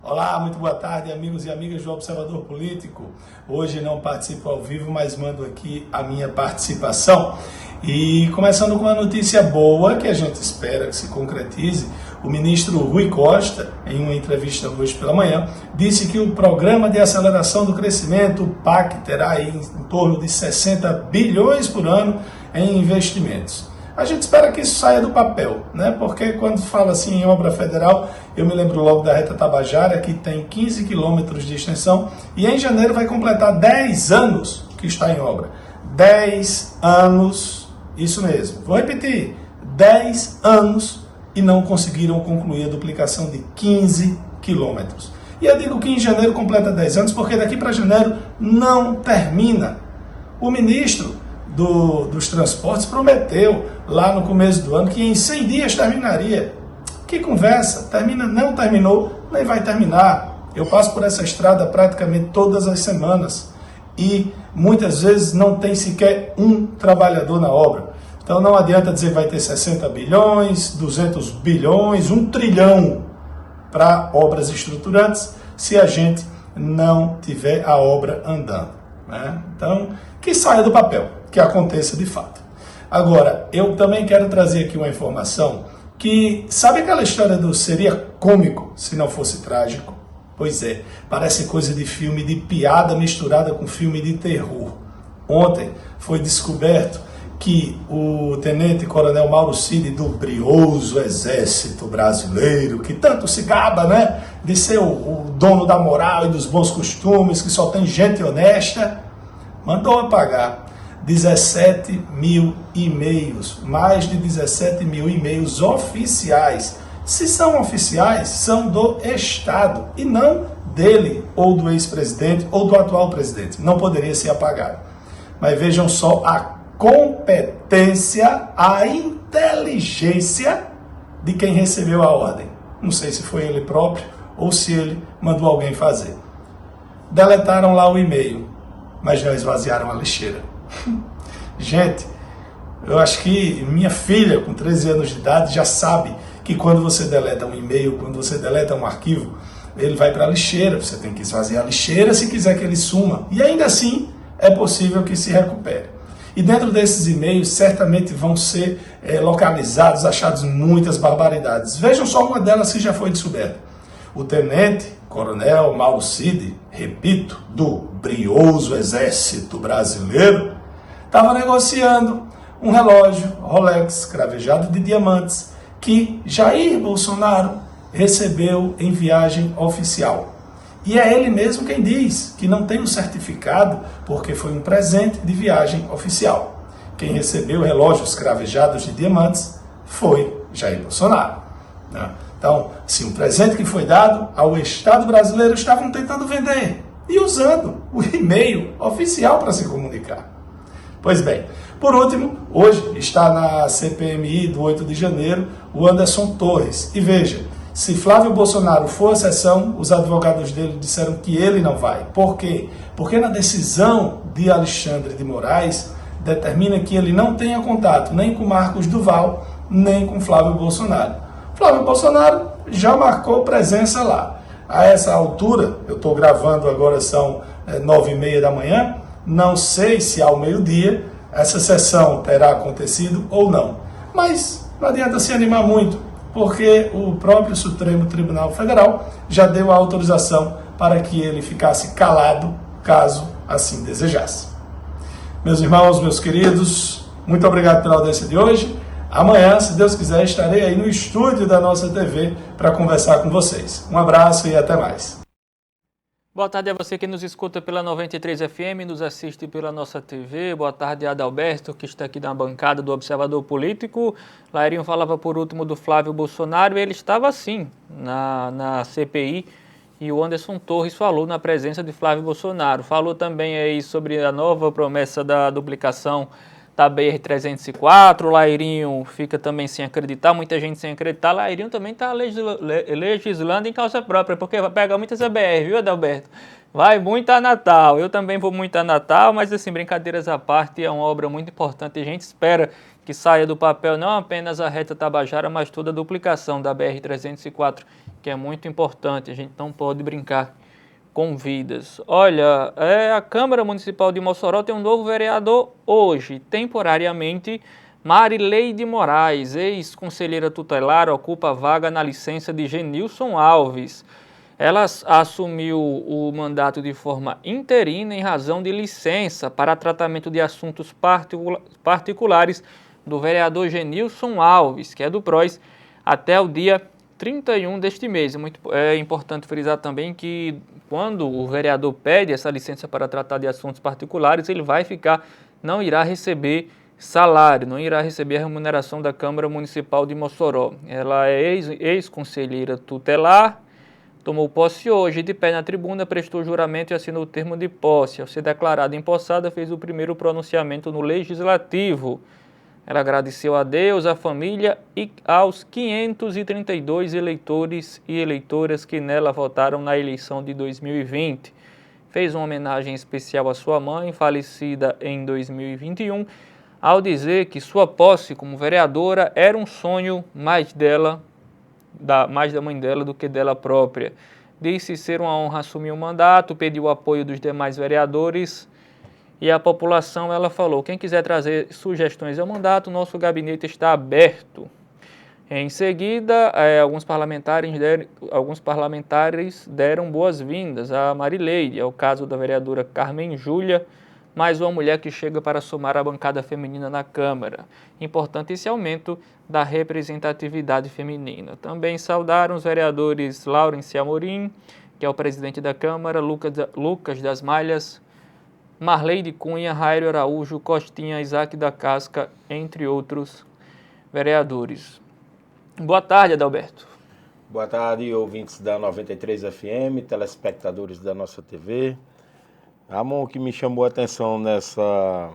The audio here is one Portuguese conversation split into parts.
Olá, muito boa tarde, amigos e amigas do Observador Político. Hoje não participo ao vivo, mas mando aqui a minha participação. E começando com uma notícia boa, que a gente espera que se concretize, o ministro Rui Costa, em uma entrevista hoje pela manhã, disse que o Programa de Aceleração do Crescimento, o PAC, terá aí em torno de 60 bilhões por ano em investimentos. A gente espera que isso saia do papel, né? Porque quando fala assim em obra federal, eu me lembro logo da Reta Tabajara, que tem 15 quilômetros de extensão, e em janeiro vai completar 10 anos que está em obra. 10 anos, isso mesmo. Vou repetir, 10 anos e não conseguiram concluir a duplicação de 15 quilômetros. E eu digo que em janeiro completa 10 anos, porque daqui para janeiro não termina. O ministro dos transportes prometeu lá no começo do ano que em 100 dias terminaria. Que conversa, não terminou, nem vai terminar. Eu passo por essa estrada praticamente todas as semanas e muitas vezes não tem sequer um trabalhador na obra. Então não adianta dizer que vai ter 60 bilhões, 200 bilhões, 1 trilhão para obras estruturantes se a gente não tiver a obra andando, né? Então, que saia do papel, que aconteça de fato. Agora, eu também quero trazer aqui uma informação que, sabe aquela história do seria cômico se não fosse trágico? Pois é, parece coisa de filme de piada misturada com filme de terror. Ontem foi descoberto que o tenente-coronel Mauro Cid, do brioso Exército Brasileiro, que tanto se gaba, né, de ser o dono da moral e dos bons costumes, que só tem gente honesta, mandou apagar 17 mil e-mails, mais de 17 mil e-mails oficiais. Se são oficiais, são do Estado e não dele, ou do ex-presidente, ou do atual presidente. Não poderia ser apagado. Mas vejam só a competência, a inteligência de quem recebeu a ordem. Não sei se foi ele próprio ou se ele mandou alguém fazer. Deletaram lá o e-mail, mas não esvaziaram a lixeira. Gente, eu acho que minha filha, com 13 anos de idade, já sabe que quando você deleta um e-mail, quando você deleta um arquivo, ele vai para a lixeira. Você tem que esvaziar a lixeira se quiser que ele suma. E ainda assim, é possível que se recupere. E dentro desses e-mails, certamente vão ser localizados, achados muitas barbaridades. Vejam só uma delas que já foi descoberta. O tenente-coronel Mauro Cid, repito, do brioso Exército Brasileiro, estava negociando um relógio Rolex cravejado de diamantes que Jair Bolsonaro recebeu em viagem oficial. E é ele mesmo quem diz que não tem um certificado porque foi um presente de viagem oficial. Quem recebeu relógios cravejados de diamantes foi Jair Bolsonaro, né? Então, se um presente que foi dado ao Estado brasileiro, estavam tentando vender e usando o e-mail oficial para se comunicar. Pois bem, por último, hoje está na CPMI do 8 de janeiro o Anderson Torres. E veja, se Flávio Bolsonaro for à sessão, os advogados dele disseram que ele não vai. Por quê? Porque na decisão de Alexandre de Moraes, determina que ele não tenha contato nem com Marcos Duval, nem com Flávio Bolsonaro. Flávio Bolsonaro já marcou presença lá. A essa altura, eu estou gravando agora, são 9h30 da manhã, não sei se ao meio-dia essa sessão terá acontecido ou não. Mas não adianta se animar muito, porque o próprio Supremo Tribunal Federal já deu a autorização para que ele ficasse calado, caso assim desejasse. Meus irmãos, meus queridos, muito obrigado pela audiência de hoje. Amanhã, se Deus quiser, estarei aí no estúdio da nossa TV para conversar com vocês. Um abraço e até mais. Boa tarde a você que nos escuta pela 93 FM, nos assiste pela nossa TV. Boa tarde a Adalberto, que está aqui na bancada do Observador Político. Lairinho falava por último do Flávio Bolsonaro e ele estava assim na CPI. E o Anderson Torres falou na presença de Flávio Bolsonaro. Falou também aí sobre a nova promessa da duplicação da BR-304, o Lairinho fica também sem acreditar, muita gente sem acreditar. Lairinho também está legislando em causa própria, porque vai pegar muitas BR, viu, Adalberto? Vai muito a Natal, eu também vou muito a Natal, mas assim, brincadeiras à parte, é uma obra muito importante e a gente espera que saia do papel não apenas a reta Tabajara, mas toda a duplicação da BR-304, que é muito importante, a gente não pode brincar com vidas. Olha, a Câmara Municipal de Mossoró tem um novo vereador hoje, temporariamente. Marileide Moraes, ex-conselheira tutelar, ocupa a vaga na licença de Genilson Alves. Ela assumiu o mandato de forma interina em razão de licença para tratamento de assuntos particulares do vereador Genilson Alves, que é do PROS, até o dia 31 deste mês. É importante frisar também que quando o vereador pede essa licença para tratar de assuntos particulares, ele não irá receber salário, não irá receber a remuneração da Câmara Municipal de Mossoró. Ela é ex-conselheira tutelar, tomou posse hoje, de pé na tribuna, prestou juramento e assinou o termo de posse. Ao ser declarada empossada, fez o primeiro pronunciamento no Legislativo. Ela agradeceu a Deus, à família e aos 532 eleitores e eleitoras que nela votaram na eleição de 2020. Fez uma homenagem especial à sua mãe, falecida em 2021, ao dizer que sua posse como vereadora era um sonho mais da mãe dela do que dela própria. Disse ser uma honra assumir o mandato, pediu o apoio dos demais vereadores e a população. Ela falou: quem quiser trazer sugestões ao mandato, nosso gabinete está aberto. Em seguida, alguns parlamentares deram boas-vindas a Marileide. É o caso da vereadora Carmen Júlia, mais uma mulher que chega para somar a bancada feminina na Câmara. Importante esse aumento da representatividade feminina. Também saudaram os vereadores Laurence Amorim, que é o presidente da Câmara, Lucas das Malhas, Marleide Cunha, Raírio Araújo, Costinha, Isaac da Casca, entre outros vereadores. Boa tarde, Adalberto. Boa tarde, ouvintes da 93 FM, telespectadores da nossa TV. Ramon, o que me chamou a atenção nessa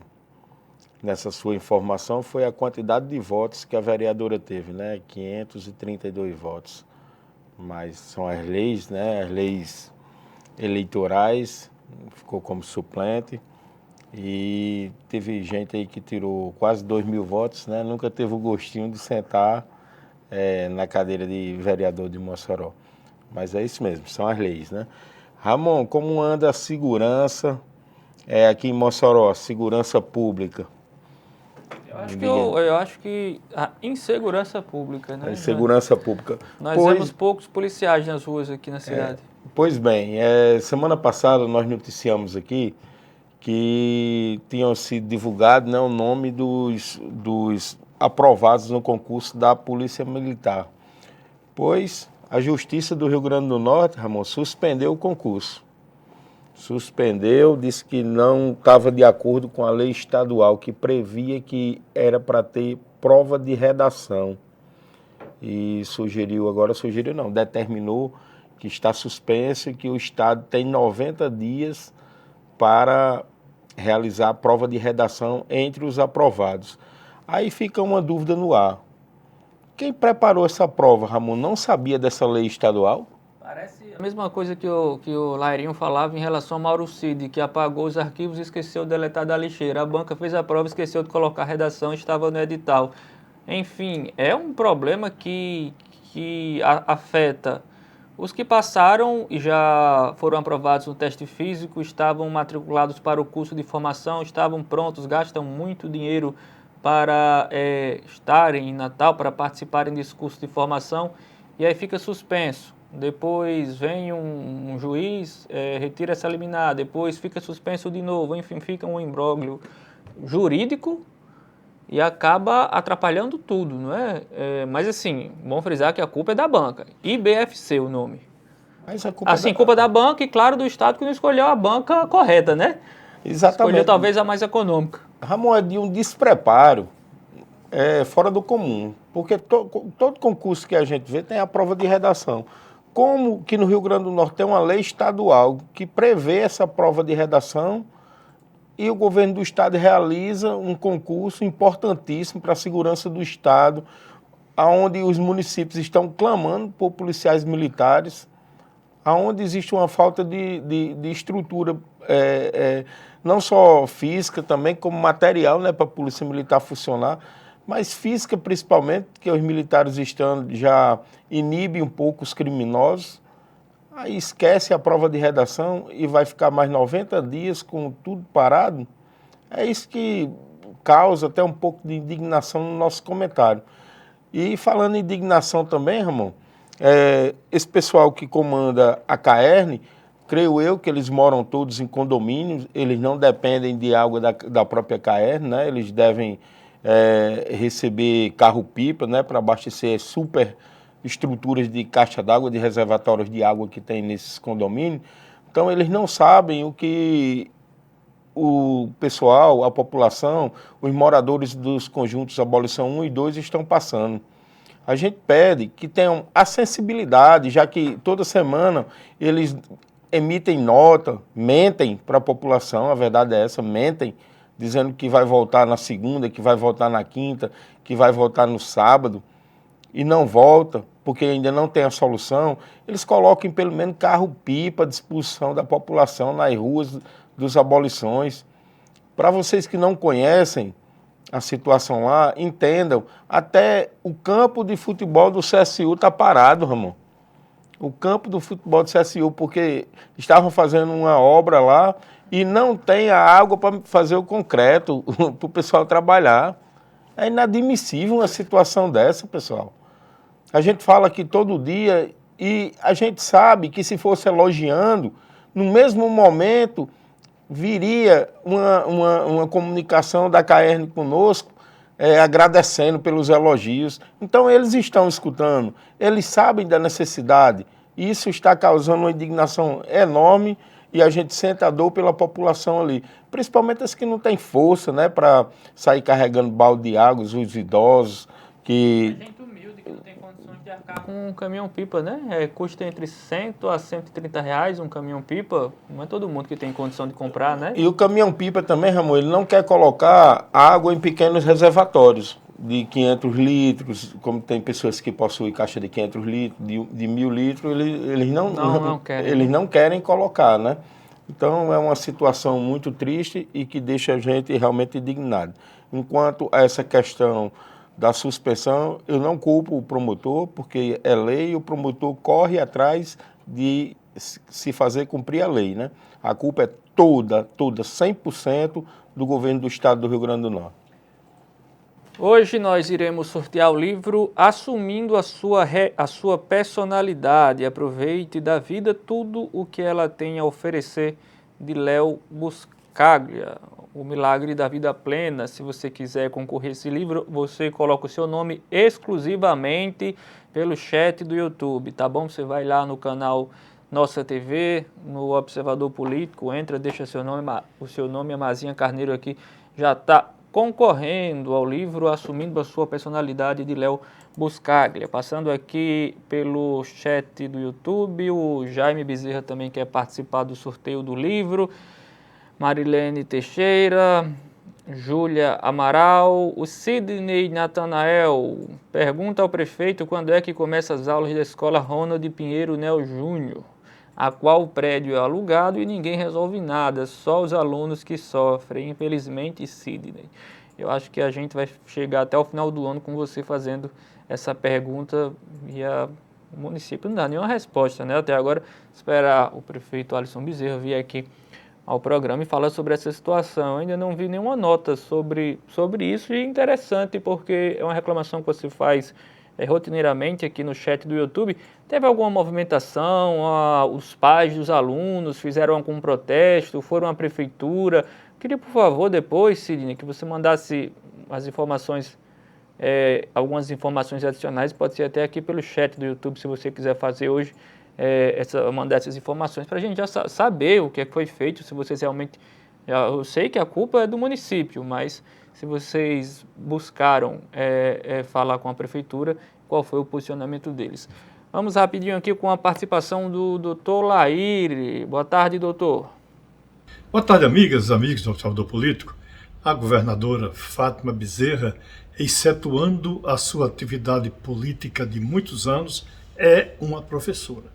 sua informação foi a quantidade de votos que a vereadora teve, né? 532 votos. Mas são as leis, né? As leis eleitorais, ficou como suplente. E teve gente aí que tirou quase 2.000 votos, né? Nunca teve o gostinho de sentar na cadeira de vereador de Mossoró. Mas é isso mesmo, são as leis, né? Ramon, como anda a segurança aqui em Mossoró, segurança pública? Eu acho que a insegurança pública, né? Insegurança pública. Nós vemos poucos policiais nas ruas aqui na cidade. Pois bem, semana passada nós noticiamos aqui que tinham sido divulgado, né, o nome dos aprovados no concurso da Polícia Militar. Pois a Justiça do Rio Grande do Norte, Ramon, suspendeu o concurso. Suspendeu, disse que não estava de acordo com a lei estadual que previa que era para ter prova de redação. E determinou que está suspenso e que o Estado tem 90 dias para realizar a prova de redação entre os aprovados. Aí fica uma dúvida no ar. Quem preparou essa prova, Ramon, não sabia dessa lei estadual? Parece a mesma coisa que o Lairinho falava em relação ao Mauro Cid, que apagou os arquivos e esqueceu de deletar da lixeira. A banca fez a prova, esqueceu de colocar a redação, estava no edital. Enfim, é um problema que afeta os que passaram e já foram aprovados no teste físico, estavam matriculados para o curso de formação, estavam prontos, gastam muito dinheiro para estarem em Natal, para participarem desse curso de formação, e aí fica suspenso. Depois vem um juiz, retira essa liminar, depois fica suspenso de novo, enfim, fica um imbróglio jurídico e acaba atrapalhando tudo, não é? Mas assim, vamos frisar que a culpa é da banca, IBFC o nome. Mas a culpa culpa da banca e, claro, do Estado que não escolheu a banca correta, né? Exatamente. Escolheu talvez a mais econômica. Ramon, é de um despreparo fora do comum, porque todo concurso que a gente vê tem a prova de redação. Como que no Rio Grande do Norte tem uma lei estadual que prevê essa prova de redação e o governo do estado realiza um concurso importantíssimo para a segurança do estado, onde os municípios estão clamando por policiais militares, onde existe uma falta de estrutura, não só física também, como material, né, para a polícia militar funcionar, mas física principalmente, porque os militares estão já inibem um pouco os criminosos, aí esquece a prova de redação e vai ficar mais 90 dias com tudo parado. É isso que causa até um pouco de indignação no nosso comentário. E falando em indignação também, Ramon, esse pessoal que comanda a Caerne, creio eu que eles moram todos em condomínios, eles não dependem de água da própria Caerne, né? Eles devem receber carro-pipa, né, para abastecer super estruturas de caixa d'água, de reservatórios de água que tem nesses condomínios. Então, eles não sabem o que o pessoal, a população, os moradores dos conjuntos Abolição 1 e 2 estão passando. A gente pede que tenham a sensibilidade, já que toda semana eles emitem nota, mentem para a população, a verdade é essa, mentem, dizendo que vai voltar na segunda, que vai voltar na quinta, que vai voltar no sábado, e não volta, porque ainda não tem a solução. Eles coloquem pelo menos carro-pipa à disposição da população nas ruas dos Abolições. Para vocês que não conhecem a situação lá, entendam, até o campo de futebol do CSU está parado, Ramon. O campo do futebol do CSU, porque estavam fazendo uma obra lá e não tem a água para fazer o concreto, para o pessoal trabalhar. É inadmissível uma situação dessa, pessoal. A gente fala aqui todo dia e a gente sabe que se fosse elogiando, no mesmo momento viria uma comunicação da Caerne conosco, agradecendo pelos elogios. Então eles estão escutando, eles sabem da necessidade. Isso está causando uma indignação enorme e a gente sente a dor pela população ali. Principalmente as que não têm força, né, para sair carregando balde de água, os idosos, que... Gente humilde que não tem condições de arcar com um caminhão-pipa, né? Custa entre 100 a 130 reais um caminhão-pipa. Não é todo mundo que tem condição de comprar, né? E o caminhão-pipa também, Ramon, ele não quer colocar água em pequenos reservatórios de 500 litros, como tem pessoas que possuem caixa de 500 litros, de 1.000 litros, eles não querem. Eles não querem colocar, né? Então é uma situação muito triste e que deixa a gente realmente indignado. Enquanto a essa questão da suspensão, eu não culpo o promotor, porque é lei e o promotor corre atrás de se fazer cumprir a lei, né? A culpa é toda, 100% do governo do estado do Rio Grande do Norte. Hoje nós iremos sortear o livro Assumindo a Sua Personalidade. Aproveite da vida tudo o que ela tem a oferecer, de Léo Buscaglia. O Milagre da Vida Plena. Se você quiser concorrer a esse livro, você coloca o seu nome exclusivamente pelo chat do YouTube, tá bom? Você vai lá no canal Nossa TV, no Observador Político, entra, deixa o seu nome, a Mazinha Carneiro aqui já está concorrendo ao livro Assumindo a Sua Personalidade, de Léo Buscaglia. Passando aqui pelo chat do YouTube, o Jaime Bezerra também quer participar do sorteio do livro, Marilene Teixeira, Júlia Amaral, o Sidney Natanael pergunta ao prefeito quando é que começa as aulas da escola Ronald Pinheiro Nel Júnior, a qual o prédio é alugado e ninguém resolve nada, só os alunos que sofrem, infelizmente, Sidney. Eu acho que a gente vai chegar até o final do ano com você fazendo essa pergunta via município. Não dá nenhuma resposta, né? Até agora, esperar o prefeito Alisson Bezerra vir aqui ao programa e falar sobre essa situação. Eu ainda não vi nenhuma nota sobre isso, e é interessante porque é uma reclamação que você faz rotineiramente aqui no chat do YouTube. Teve alguma movimentação? Os pais dos alunos fizeram algum protesto? Foram à prefeitura? Queria, por favor, depois, Sidney, que você mandasse as informações, algumas informações adicionais, pode ser até aqui pelo chat do YouTube, se você quiser fazer hoje, mandar essas informações para a gente já saber o que é que foi feito, se vocês realmente... Eu sei que a culpa é do município, mas se vocês buscaram falar com a prefeitura, qual foi o posicionamento deles. Vamos rapidinho aqui com a participação do doutor Laíre. Boa tarde, doutor. Boa tarde, amigas e amigos do Observador Político. A governadora Fátima Bezerra, excetuando a sua atividade política de muitos anos, é uma professora.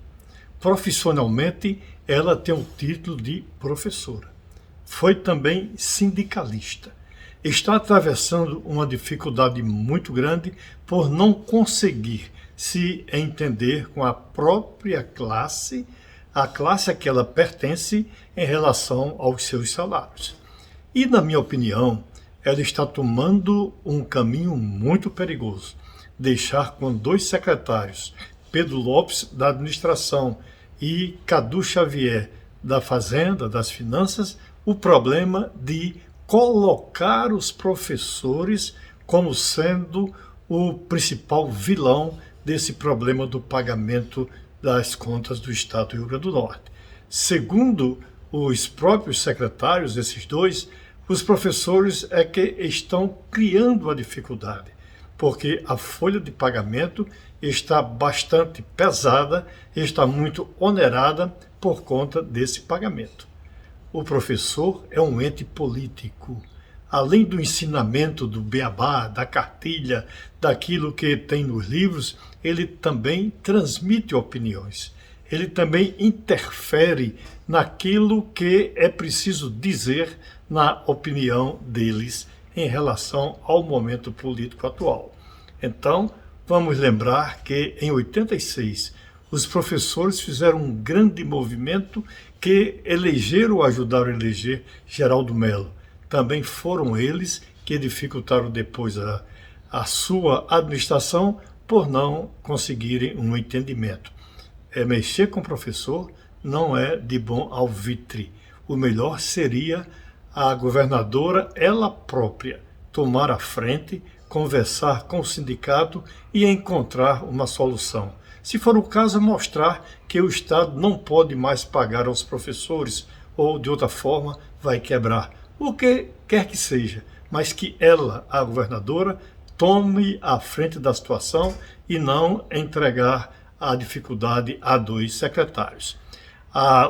Profissionalmente, ela tem o título de professora. Foi também sindicalista. Está atravessando uma dificuldade muito grande por não conseguir se entender com a própria classe, a classe a que ela pertence em relação aos seus salários. E, na minha opinião, ela está tomando um caminho muito perigoso. Deixar com 2 secretários, Pedro Lopes, da Administração, e Cadu Xavier, da Fazenda, das Finanças, o problema de colocar os professores como sendo o principal vilão desse problema do pagamento das contas do Estado do Rio Grande do Norte. Segundo os próprios secretários, esses 2, os professores é que estão criando a dificuldade, porque a folha de pagamento está bastante pesada, está muito onerada por conta desse pagamento. O professor é um ente político. Além do ensinamento do beabá, da cartilha, daquilo que tem nos livros, ele também transmite opiniões. Ele também interfere naquilo que é preciso dizer na opinião deles em relação ao momento político atual. Então, vamos lembrar que em 86 os professores fizeram um grande movimento que elegeram ou ajudaram a eleger Geraldo Mello. Também foram eles que dificultaram depois a sua administração por não conseguirem um entendimento. Mexer com o professor não é de bom alvitre. O melhor seria a governadora, ela própria, tomar a frente, conversar com o sindicato e encontrar uma solução. Se for o caso, mostrar que o Estado não pode mais pagar aos professores ou, de outra forma, vai quebrar. O que quer que seja, mas que ela, a governadora, tome a frente da situação e não entregar a dificuldade a 2 secretários.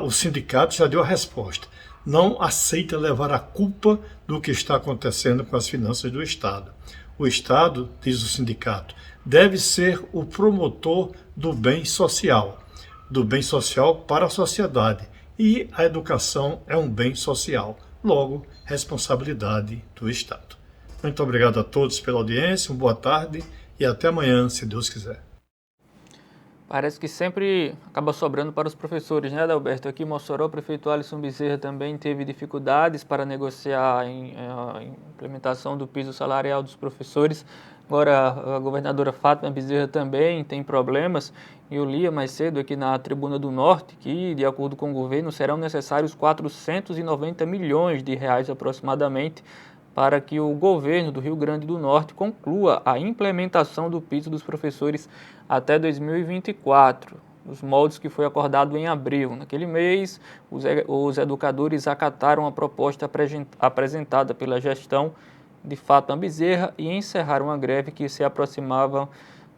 O sindicato já deu a resposta. Não aceita levar a culpa do que está acontecendo com as finanças do Estado. O Estado, diz o sindicato, deve ser o promotor do bem social para a sociedade. E a educação é um bem social, logo, responsabilidade do Estado. Muito obrigado a todos pela audiência, uma boa tarde e até amanhã, se Deus quiser. Parece que sempre acaba sobrando para os professores, né, Adalberto? Aqui em Mossoró, o prefeito Alisson Bezerra também teve dificuldades para negociar a implementação do piso salarial dos professores. Agora, a governadora Fátima Bezerra também tem problemas. Eu lia mais cedo aqui na Tribuna do Norte que, de acordo com o governo, serão necessários 490 milhões de reais aproximadamente para que o governo do Rio Grande do Norte conclua a implementação do piso dos professores até 2024, os moldes que foi acordado em abril. Naquele mês, os educadores acataram a proposta apresentada pela gestão de Fátima Bezerra e encerraram a greve que se aproximava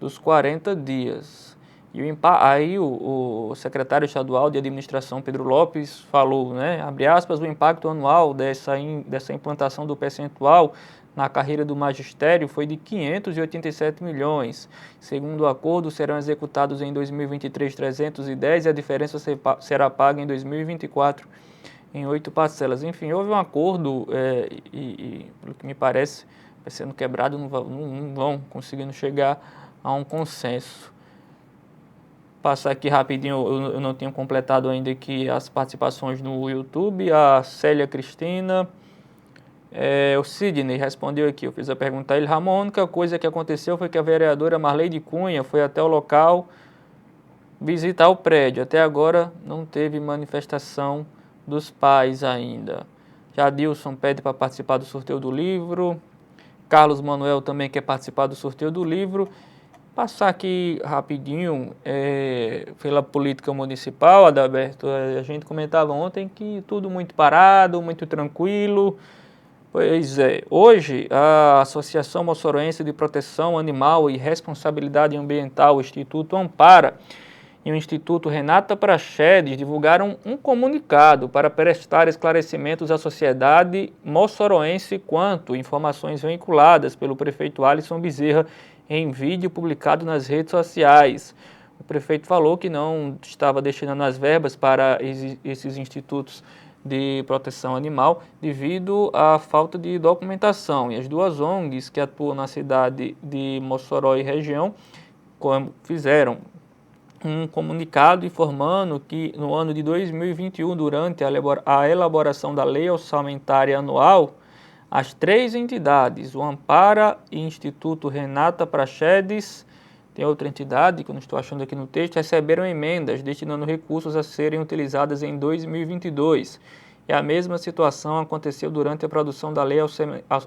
dos 40 dias. E aí o secretário estadual de administração, Pedro Lopes, falou, né, abre aspas, o impacto anual dessa implantação do percentual na carreira do magistério foi de 587 milhões. Segundo o acordo, serão executados em 2023 310 e a diferença será paga em 2024 em 8 parcelas. Enfim, houve um acordo e pelo que me parece, vai sendo quebrado, não vão conseguindo chegar a um consenso. Passar aqui rapidinho, eu não tenho completado ainda aqui as participações no YouTube. A Célia Cristina, o Sidney respondeu aqui, eu fiz a pergunta a ele. Ramon, a única coisa que aconteceu foi que a vereadora Marleide Cunha foi até o local visitar o prédio. Até agora não teve manifestação dos pais ainda. Jadilson pede para participar do sorteio do livro. Carlos Manuel também quer participar do sorteio do livro. Passar aqui rapidinho pela política municipal, Adalberto. A gente comentava ontem que tudo muito parado, muito tranquilo. Pois é, hoje a Associação Moçoroense de Proteção Animal e Responsabilidade Ambiental, o Instituto Ampara, e o Instituto Renata Praxedes divulgaram um comunicado para prestar esclarecimentos à sociedade moçoroense quanto informações vinculadas pelo prefeito Alisson Bezerra em vídeo publicado nas redes sociais. O prefeito falou que não estava destinando as verbas para esses institutos de proteção animal devido à falta de documentação. E as duas ONGs que atuam na cidade de Mossoró e região fizeram um comunicado informando que no ano de 2021, durante a elaboração da Lei Orçamentária Anual, as 3 entidades, o Ampara e Instituto Renata Praxedes, tem outra entidade que eu não estou achando aqui no texto, receberam emendas destinando recursos a serem utilizadas em 2022. E a mesma situação aconteceu durante a produção da Lei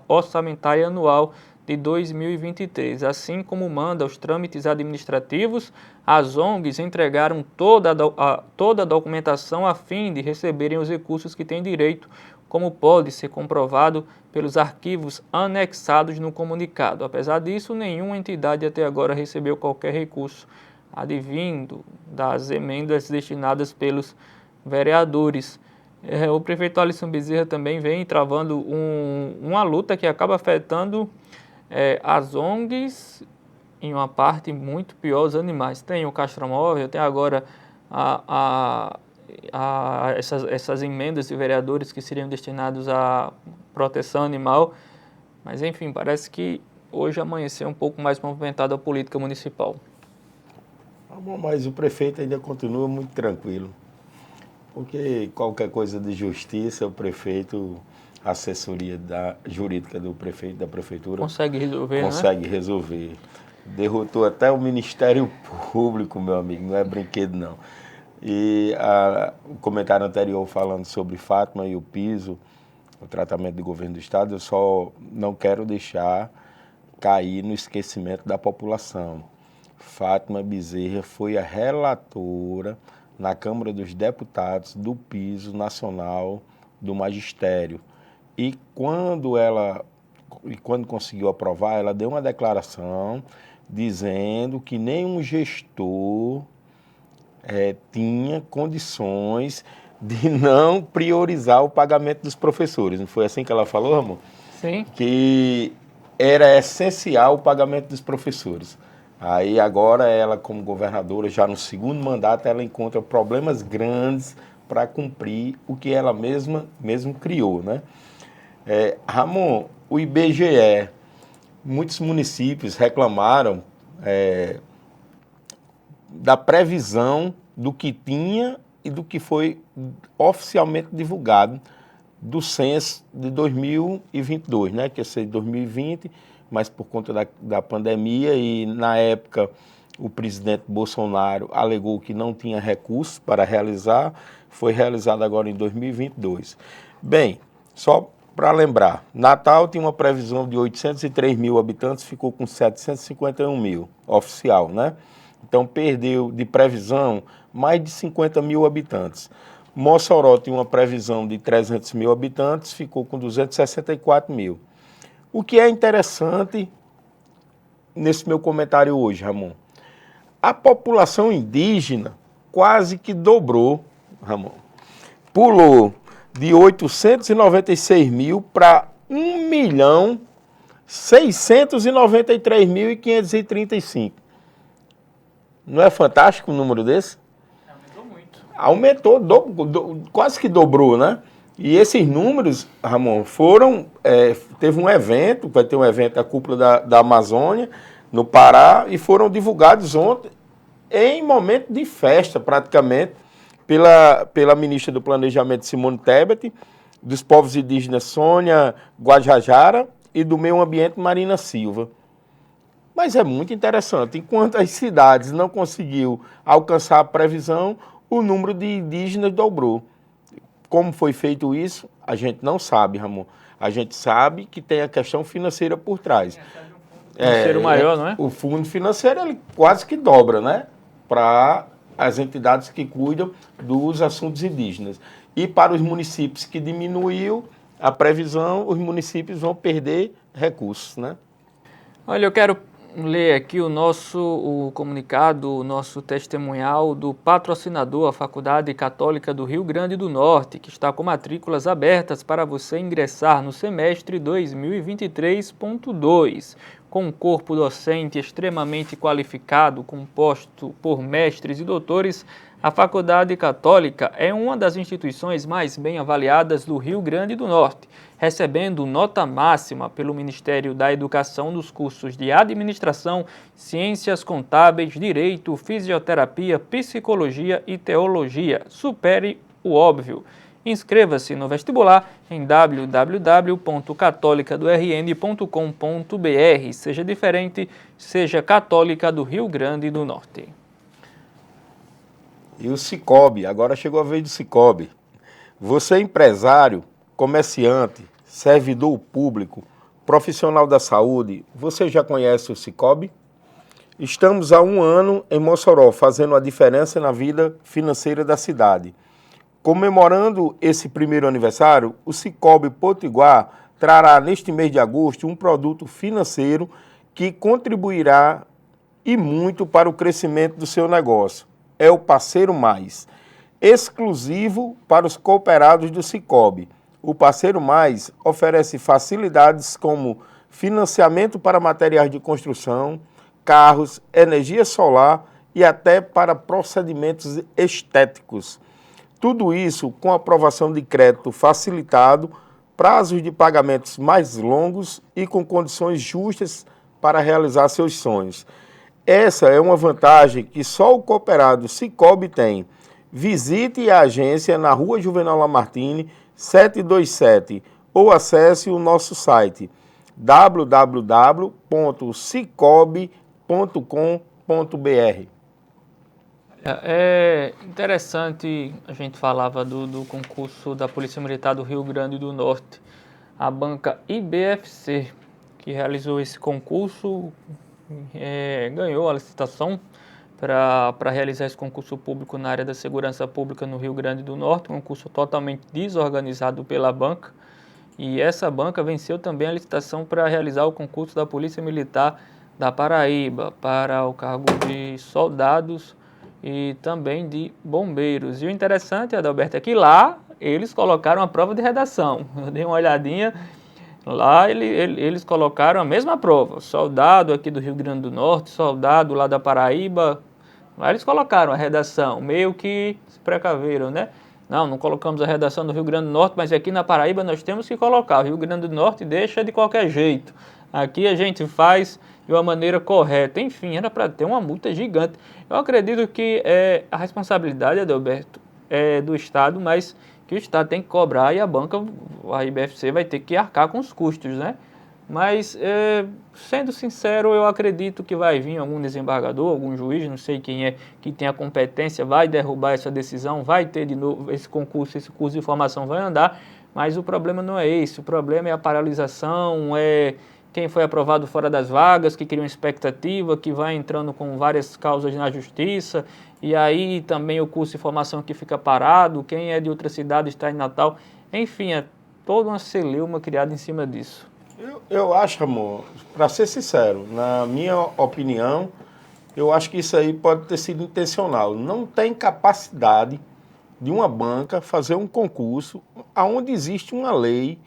Orçamentária Anual de 2023. Assim como manda os trâmites administrativos, as ONGs entregaram toda a documentação a fim de receberem os recursos que têm direito, como pode ser comprovado pelos arquivos anexados no comunicado. Apesar disso, nenhuma entidade até agora recebeu qualquer recurso advindo das emendas destinadas pelos vereadores. O prefeito Alisson Bezerra também vem travando uma luta que acaba afetando as ONGs, em uma parte muito pior, os animais. Tem o castromóvel, tem agora essas emendas de vereadores que seriam destinados à proteção animal, mas enfim, parece que hoje amanheceu um pouco mais movimentada a política municipal. Mas o prefeito ainda continua muito tranquilo, porque qualquer coisa de justiça, o prefeito, a assessoria jurídica do prefeito, da prefeitura, consegue resolver, consegue resolver. Derrotou até o Ministério Público, meu amigo, não é brinquedo não. E o comentário anterior falando sobre Fátima e o piso, o tratamento do governo do estado, eu só não quero deixar cair no esquecimento da população. Fátima Bezerra foi a relatora na Câmara dos Deputados do piso nacional do magistério. E quando conseguiu aprovar, ela deu uma declaração dizendo que nenhum gestor tinha condições de não priorizar o pagamento dos professores. Não foi assim que ela falou, amor? Sim. Que era essencial o pagamento dos professores. Aí agora ela, como governadora, já no segundo mandato, ela encontra problemas grandes para cumprir o que ela mesmo criou, né? Ramon, o IBGE, muitos municípios reclamaram da previsão do que tinha e do que foi oficialmente divulgado do censo de 2022, né? Que ia ser de 2020, mas por conta da pandemia e, na época, o presidente Bolsonaro alegou que não tinha recursos para realizar, foi realizado agora em 2022. Bem, só para lembrar, Natal tinha uma previsão de 803 mil habitantes, ficou com 751 mil, oficial, né? Então, perdeu de previsão mais de 50 mil habitantes. Mossoró tinha uma previsão de 300 mil habitantes, ficou com 264 mil. O que é interessante nesse meu comentário hoje, Ramon, a população indígena quase que dobrou, Ramon. Pulou de 896 mil para 1.693.535. Não é fantástico um número desse? Aumentou, quase que dobrou, né? E esses números, Ramon, teve um evento, vai ter um evento da Cúpula da Amazônia, no Pará, e foram divulgados ontem, em momento de festa, praticamente, pela ministra do Planejamento, Simone Tebet, dos povos indígenas, Sônia Guajajara, e do Meio Ambiente, Marina Silva. Mas é muito interessante, enquanto as cidades não conseguiu alcançar a previsão, o número de indígenas dobrou. Como foi feito isso, a gente não sabe, Ramon. A gente sabe que tem a questão financeira por trás. Financeiro maior, não é? O fundo financeiro ele quase que dobra, né? Para as entidades que cuidam dos assuntos indígenas. E para os municípios que diminuiu a previsão, os municípios vão perder recursos, né? Olha, eu quero ler aqui o comunicado, o nosso testemunhal do patrocinador, a Faculdade Católica do Rio Grande do Norte, que está com matrículas abertas para você ingressar no semestre 2023.2, com um corpo docente extremamente qualificado, composto por mestres e doutores. A Faculdade Católica é uma das instituições mais bem avaliadas do Rio Grande do Norte, recebendo nota máxima pelo Ministério da Educação nos cursos de Administração, Ciências Contábeis, Direito, Fisioterapia, Psicologia e Teologia. Supere o óbvio. Inscreva-se no vestibular em www.catolicadorn.com.br. Seja diferente, seja católica do Rio Grande do Norte. E o Cicobi, agora chegou a vez do Cicobi. Você é empresário, comerciante, servidor público, profissional da saúde, você já conhece o Cicobi? Estamos há 1 ano em Mossoró, fazendo a diferença na vida financeira da cidade. Comemorando esse primeiro aniversário, o Cicobi Potiguar trará neste mês de agosto um produto financeiro que contribuirá e muito para o crescimento do seu negócio. É o Parceiro Mais, exclusivo para os cooperados do Cicobi. O Parceiro Mais oferece facilidades como financiamento para materiais de construção, carros, energia solar e até para procedimentos estéticos. Tudo isso com aprovação de crédito facilitado, prazos de pagamentos mais longos e com condições justas para realizar seus sonhos. Essa é uma vantagem que só o cooperado Cicobi tem. Visite a agência na Rua Juvenal Lamartine, 727, ou acesse o nosso site www.cicobi.com.br. É interessante, a gente falava do concurso da Polícia Militar do Rio Grande do Norte, a banca IBFC, que realizou esse concurso, ganhou a licitação para realizar esse concurso público na área da segurança pública no Rio Grande do Norte, um concurso totalmente desorganizado pela banca, e essa banca venceu também a licitação para realizar o concurso da Polícia Militar da Paraíba, para o cargo de soldados e também de bombeiros. E o interessante, Adalberto, é que lá eles colocaram a prova de redação. Eu dei uma olhadinha, lá eles colocaram a mesma prova. Soldado aqui do Rio Grande do Norte, soldado lá da Paraíba, lá eles colocaram a redação, meio que se precaveram, né? Não colocamos a redação do Rio Grande do Norte, mas aqui na Paraíba nós temos que colocar. O Rio Grande do Norte deixa de qualquer jeito. Aqui a gente faz de uma maneira correta. Enfim, era para ter uma multa gigante. Eu acredito que a responsabilidade, Adalberto, é do Estado, mas que o Estado tem que cobrar e a banca, a IBFC, vai ter que arcar com os custos, né? Mas, sendo sincero, eu acredito que vai vir algum desembargador, algum juiz, não sei quem é, que tem a competência, vai derrubar essa decisão, vai ter de novo esse concurso, esse curso de formação vai andar, mas o problema não é esse, o problema é a paralisação, quem foi aprovado fora das vagas, que cria uma expectativa, que vai entrando com várias causas na justiça, e aí também o curso de formação que fica parado, quem é de outra cidade está em Natal, enfim, é toda uma celeuma criada em cima disso. Eu acho, amor, para ser sincero, na minha opinião, eu acho que isso aí pode ter sido intencional. Não tem capacidade de uma banca fazer um concurso onde existe uma lei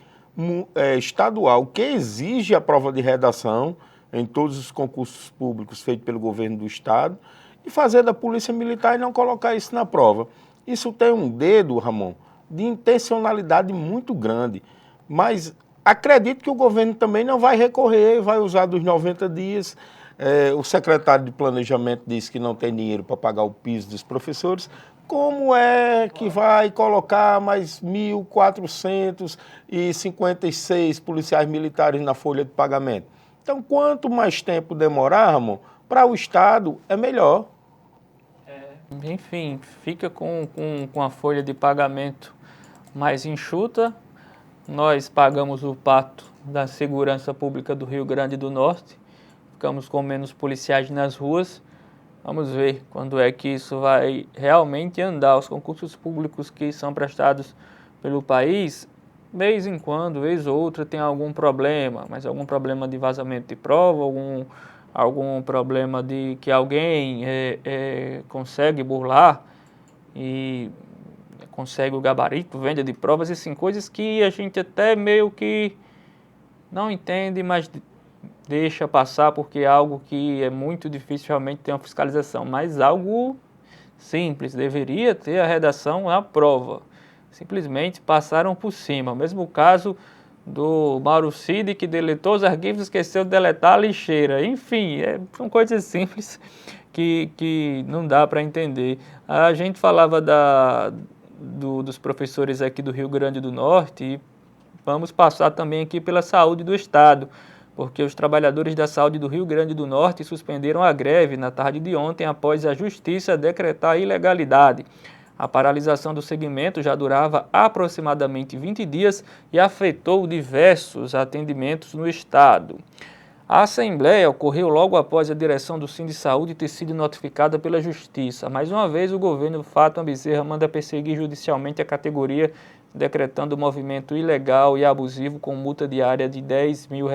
estadual que exige a prova de redação em todos os concursos públicos feitos pelo governo do Estado e fazer da Polícia Militar e não colocar isso na prova. Isso tem um dedo, Ramon, de intencionalidade muito grande, mas acredito que o governo também não vai recorrer, vai usar dos 90 dias. O secretário de Planejamento disse que não tem dinheiro para pagar o piso dos professores. Como é que vai colocar mais 1.456 policiais militares na folha de pagamento? Então, quanto mais tempo demorar, Ramon, para o Estado é melhor. Enfim, fica com a folha de pagamento mais enxuta. Nós pagamos o pato da segurança pública do Rio Grande do Norte, ficamos com menos policiais nas ruas. Vamos ver quando é que isso vai realmente andar. Os concursos públicos que são prestados pelo país, vez em quando, vez ou outra, tem algum problema, mas algum problema de vazamento de prova, algum problema de que alguém consegue burlar e consegue o gabarito, venda de provas, e sim, coisas que a gente até meio que não entende, mas deixa passar porque é algo que é muito difícil realmente ter uma fiscalização, mas algo simples, deveria ter a redação à prova. Simplesmente passaram por cima. O mesmo caso do Mauro Cid, que deletou os arquivos e esqueceu de deletar a lixeira. Enfim, são coisas simples que não dá para entender. A gente falava dos professores aqui do Rio Grande do Norte e vamos passar também aqui pela saúde do Estado, porque os trabalhadores da saúde do Rio Grande do Norte suspenderam a greve na tarde de ontem após a Justiça decretar a ilegalidade. A paralisação do segmento já durava aproximadamente 20 dias e afetou diversos atendimentos no Estado. A assembleia ocorreu logo após a direção do Sindisaúde ter sido notificada pela Justiça. Mais uma vez, o governo Fátima Bezerra manda perseguir judicialmente a categoria, decretando o movimento ilegal e abusivo com multa diária de R$10 mil,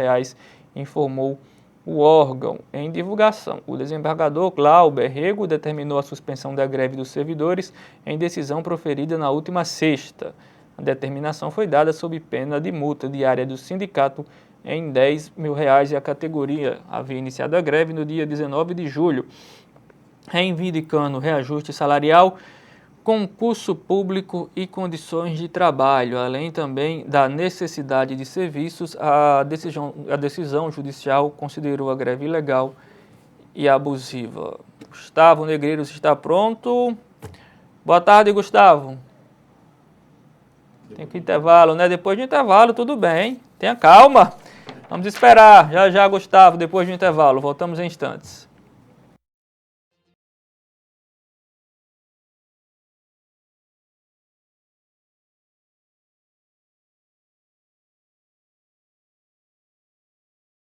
informou o órgão em divulgação. O desembargador Glauber Rego determinou a suspensão da greve dos servidores em decisão proferida na última sexta. A determinação foi dada sob pena de multa diária do sindicato em R$10 mil e a categoria havia iniciado a greve no dia 19 de julho, reivindicando reajuste salarial, concurso público e condições de trabalho, além também da necessidade de serviços. A decisão judicial considerou a greve ilegal e abusiva. Gustavo Negreiros está pronto. Boa tarde, Gustavo. Tem que intervalo, né? Depois do intervalo, tudo bem. Tenha calma. Vamos esperar. Já já, Gustavo, depois do intervalo. Voltamos em instantes.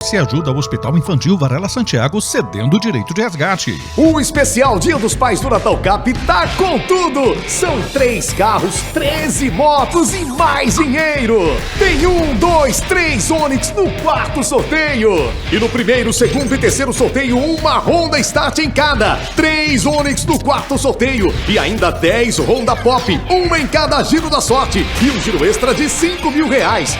Se ajuda ao Hospital Infantil Varela Santiago cedendo o direito de resgate. O especial Dia dos Pais do Natal Cap tá com tudo! São 3 carros, 13 motos e mais dinheiro! Tem 1, 2, 3 Onix no 4º sorteio! E no primeiro, segundo e terceiro sorteio, uma Honda Start em cada! 3 Onix no 4º sorteio! E ainda 10 Honda Pop, uma em cada giro da sorte! E um giro extra de R$5 mil!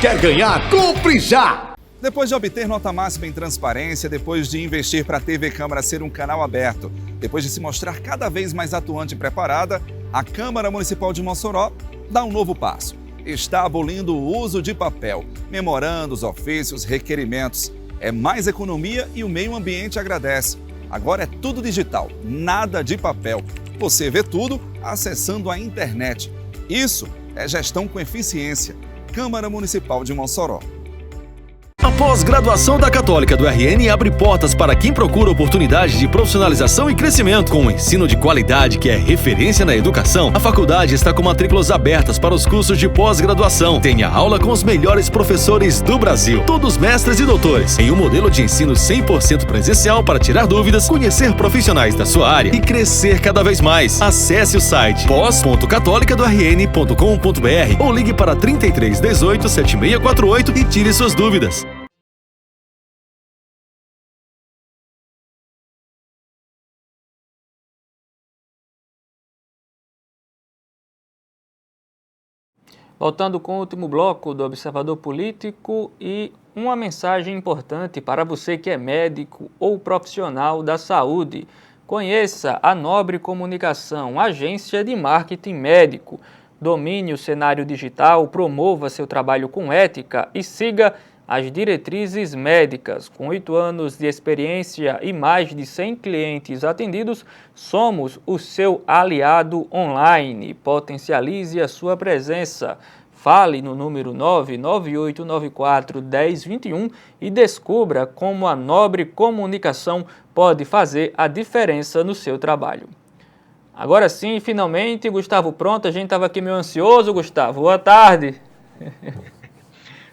Quer ganhar? Compre já! Depois de obter nota máxima em transparência, depois de investir para a TV Câmara ser um canal aberto, depois de se mostrar cada vez mais atuante e preparada, a Câmara Municipal de Mossoró dá um novo passo. Está abolindo o uso de papel, memorandos, ofícios, requerimentos. É mais economia e o meio ambiente agradece. Agora é tudo digital, nada de papel. Você vê tudo acessando a internet. Isso é gestão com eficiência. Câmara Municipal de Mossoró. A pós-graduação da Católica do RN abre portas para quem procura oportunidades de profissionalização e crescimento. Com um ensino de qualidade que é referência na educação, a faculdade está com matrículas abertas para os cursos de pós-graduação. Tenha aula com os melhores professores do Brasil, todos mestres e doutores, em um modelo de ensino 100% presencial para tirar dúvidas, conhecer profissionais da sua área e crescer cada vez mais. Acesse o site pós.catolicadorn.com.br ou ligue para 33 18 7648 e tire suas dúvidas. Voltando com o último bloco do Observador Político e uma mensagem importante para você que é médico ou profissional da saúde. Conheça a Nobre Comunicação, agência de marketing médico. Domine o cenário digital, promova seu trabalho com ética e siga as diretrizes médicas. Com 8 anos de experiência e mais de 100 clientes atendidos, somos o seu aliado online. Potencialize a sua presença. Fale no número 998941021 e descubra como a Nobre Comunicação pode fazer a diferença no seu trabalho. Agora sim, finalmente, Gustavo pronto. A gente estava aqui meio ansioso, Gustavo. Boa tarde.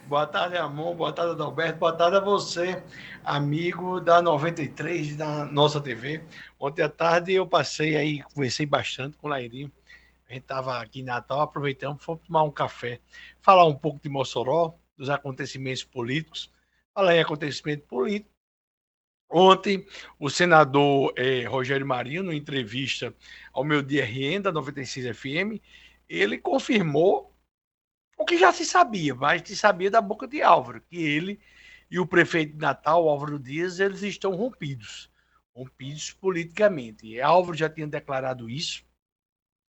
Boa tarde, Amon. Boa tarde, Adalberto. Boa tarde a você, amigo da 93, da nossa TV. Ontem à tarde eu passei aí, conversei bastante com o Lairinho. A gente estava aqui em Natal, aproveitamos, fomos tomar um café, falar um pouco de Mossoró, dos acontecimentos políticos. Falar em acontecimento político, Ontem, o senador Rogério Marinho, numa entrevista ao Meu Dia RN, da 96 FM, ele confirmou o que já se sabia, mas se sabia da boca de Álvaro, que ele e o prefeito de Natal, Álvaro Dias, eles estão rompidos politicamente. E Álvaro já tinha declarado isso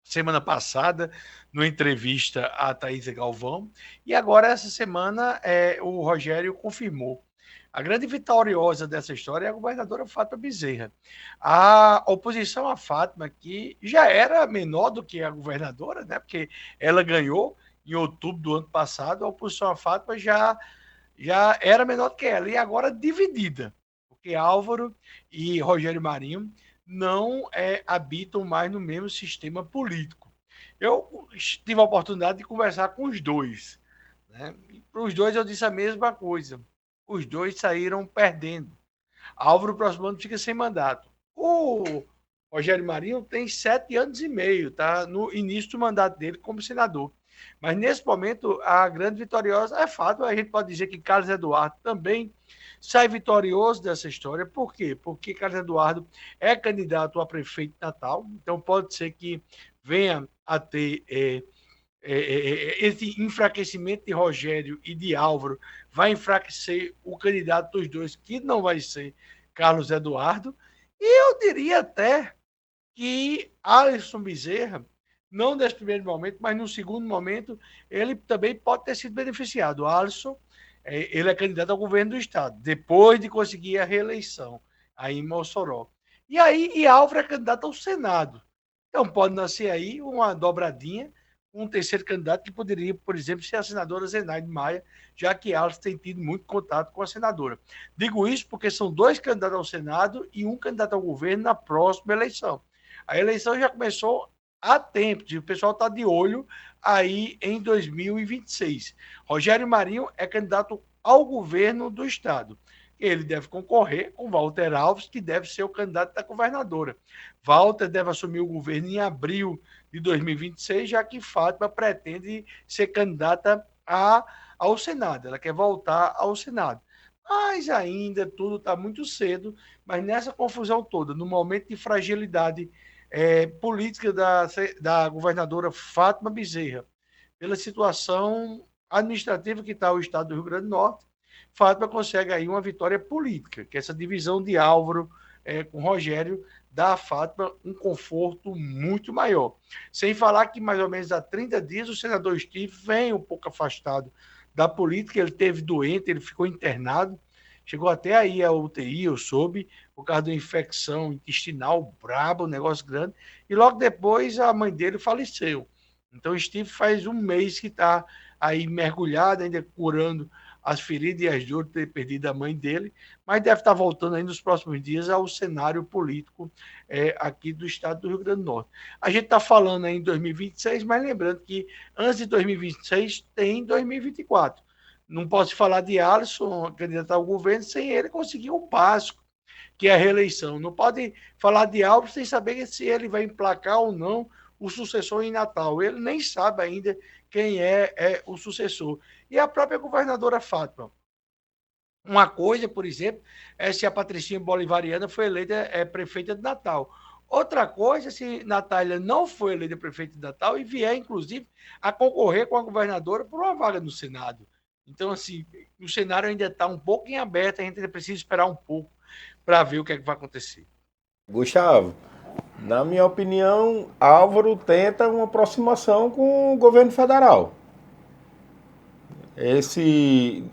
semana passada, numa entrevista à Thaís Galvão, e agora, essa semana, o Rogério confirmou. A grande vitoriosa dessa história é a governadora Fátima Bezerra. A oposição a Fátima, que já era menor do que a governadora, né, porque ela ganhou em outubro do ano passado, a oposição a Fátima já era menor do que ela, e agora dividida, porque Álvaro e Rogério Marinho não habitam mais no mesmo sistema político. Eu tive a oportunidade de conversar com os dois, né? Para os dois eu disse a mesma coisa. Os dois saíram perdendo. Álvaro, próximo ano, fica sem mandato. O Rogério Marinho tem 7 anos e meio, tá no início do mandato dele como senador. Mas, nesse momento, a grande vitoriosa é fato. A gente pode dizer que Carlos Eduardo também sai vitorioso dessa história. Por quê? Porque Carlos Eduardo é candidato a prefeito de Natal. Então, pode ser que venha a ter esse enfraquecimento de Rogério e de Álvaro, vai enfraquecer o candidato dos dois, que não vai ser Carlos Eduardo. E eu diria até que Alisson Bezerra, não nesse primeiro momento, mas no segundo momento, ele também pode ter sido beneficiado. O Alisson, ele é candidato ao governo do estado, depois de conseguir a reeleição aí em Mossoró. E Álvaro é candidato ao Senado. Então pode nascer aí uma dobradinha, um terceiro candidato que poderia, por exemplo, ser a senadora Zenaide Maia, já que Alisson tem tido muito contato com a senadora. Digo isso porque são 2 candidatos ao Senado e um candidato ao governo na próxima eleição. A eleição já começou há tempo, o pessoal está de olho aí em 2026. Rogério Marinho é candidato ao governo do estado. Ele deve concorrer com Walter Alves, que deve ser o candidato da governadora. Walter deve assumir o governo em abril de 2026, já que Fátima pretende ser candidata ao Senado. Ela quer voltar ao Senado. Mas ainda tudo está muito cedo, mas nessa confusão toda, no momento de fragilidade política da governadora Fátima Bezerra, pela situação administrativa que está o estado do Rio Grande do Norte, Fátima consegue aí uma vitória política, que essa divisão de Álvaro com Rogério dá a Fátima um conforto muito maior. Sem falar que mais ou menos há 30 dias o senador Steve vem um pouco afastado da política, ele teve doente, ele ficou internado, chegou até aí a UTI, eu soube, por causa de uma infecção intestinal braba, um negócio grande, e logo depois a mãe dele faleceu. Então Steve faz um mês que está aí mergulhado, ainda curando as feridas e as dores de ter perdido a mãe dele, mas deve estar voltando aí nos próximos dias ao cenário político aqui do estado do Rio Grande do Norte. A gente está falando aí em 2026, mas lembrando que antes de 2026 tem 2024. Não posso falar de Alisson candidato ao governo sem ele conseguir o básico, que é a reeleição. Não pode falar de Alves sem saber se ele vai emplacar ou não o sucessor em Natal. Ele nem sabe ainda quem é o sucessor. E a própria governadora Fátima. Uma coisa, por exemplo, é se a Patricinha Bolivariana foi eleita prefeita de Natal. Outra coisa, se Natália não foi eleita prefeita de Natal e vier, inclusive, a concorrer com a governadora por uma vaga no Senado. Então, assim, o cenário ainda está um pouco em aberto, a gente ainda precisa esperar um pouco para ver o que é que vai acontecer. Gustavo, na minha opinião, Álvaro tenta uma aproximação com o governo federal. Esse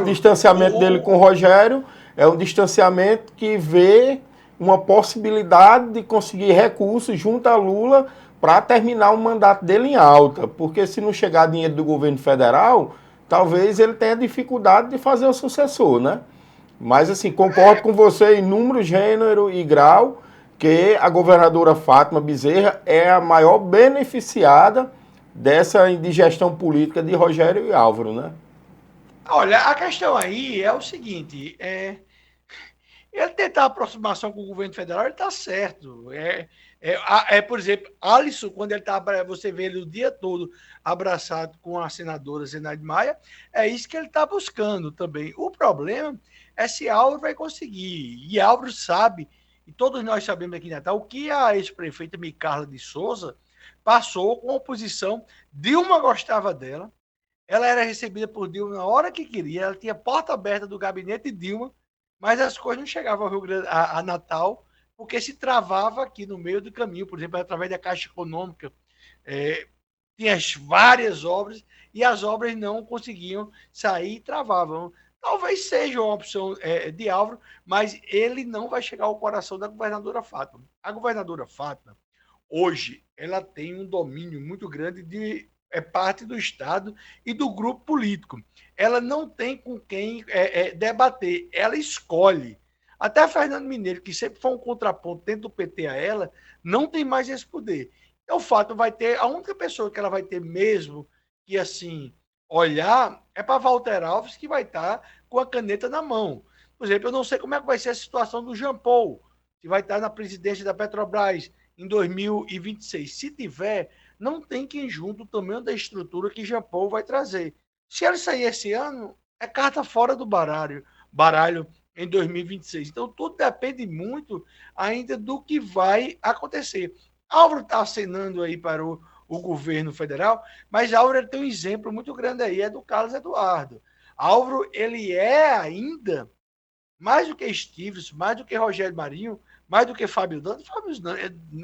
distanciamento dele com o Rogério é um distanciamento que vê uma possibilidade de conseguir recursos junto a Lula para terminar o mandato dele em alta. Porque se não chegar dinheiro do governo federal, talvez ele tenha dificuldade de fazer o sucessor, né? Mas, assim, concordo com você em número, gênero e grau que a governadora Fátima Bezerra é a maior beneficiada dessa indigestão política de Rogério e Álvaro, né? Olha, a questão aí é o seguinte, ele tentar aproximação com o governo federal, ele está certo. Por exemplo, Alisson, quando ele está, você vê ele o dia todo abraçado com a senadora Zenaide Maia, é isso que ele está buscando também. O problema é se Álvaro vai conseguir. E Álvaro sabe, e todos nós sabemos aqui em Natal, o que a ex-prefeita Micarla de Souza passou com a oposição. Dilma gostava dela, ela era recebida por Dilma na hora que queria, ela tinha porta aberta do gabinete de Dilma, mas as coisas não chegavam ao Rio Grande, a Natal, porque se travava aqui no meio do caminho, por exemplo, através da Caixa Econômica. Tinha várias obras e as obras não conseguiam sair e travavam. Talvez seja uma opção de Álvaro, mas ele não vai chegar ao coração da governadora Fátima. A governadora Fátima, hoje, ela tem um domínio muito grande de parte do Estado e do grupo político. Ela não tem com quem debater, ela escolhe. Até Fernando Mineiro, que sempre foi um contraponto dentro do PT a ela, não tem mais esse poder. Então, o fato vai ter, a única pessoa que ela vai ter mesmo que, assim, olhar é para Walter Alves, que vai estar com a caneta na mão. Por exemplo, eu não sei como é que vai ser a situação do Jean Paul, que vai estar na presidência da Petrobras em 2026. Se tiver, não tem quem junto o tamanho da estrutura que Jean Paul vai trazer. Se ele sair esse ano, é carta fora do baralho em 2026. Então, tudo depende muito ainda do que vai acontecer. Álvaro está acenando aí para o governo federal, mas Álvaro tem um exemplo muito grande aí, é do Carlos Eduardo. Álvaro, ele é ainda, mais do que Stevenson, mais do que Rogério Marinho, mais do que Fábio Dantas.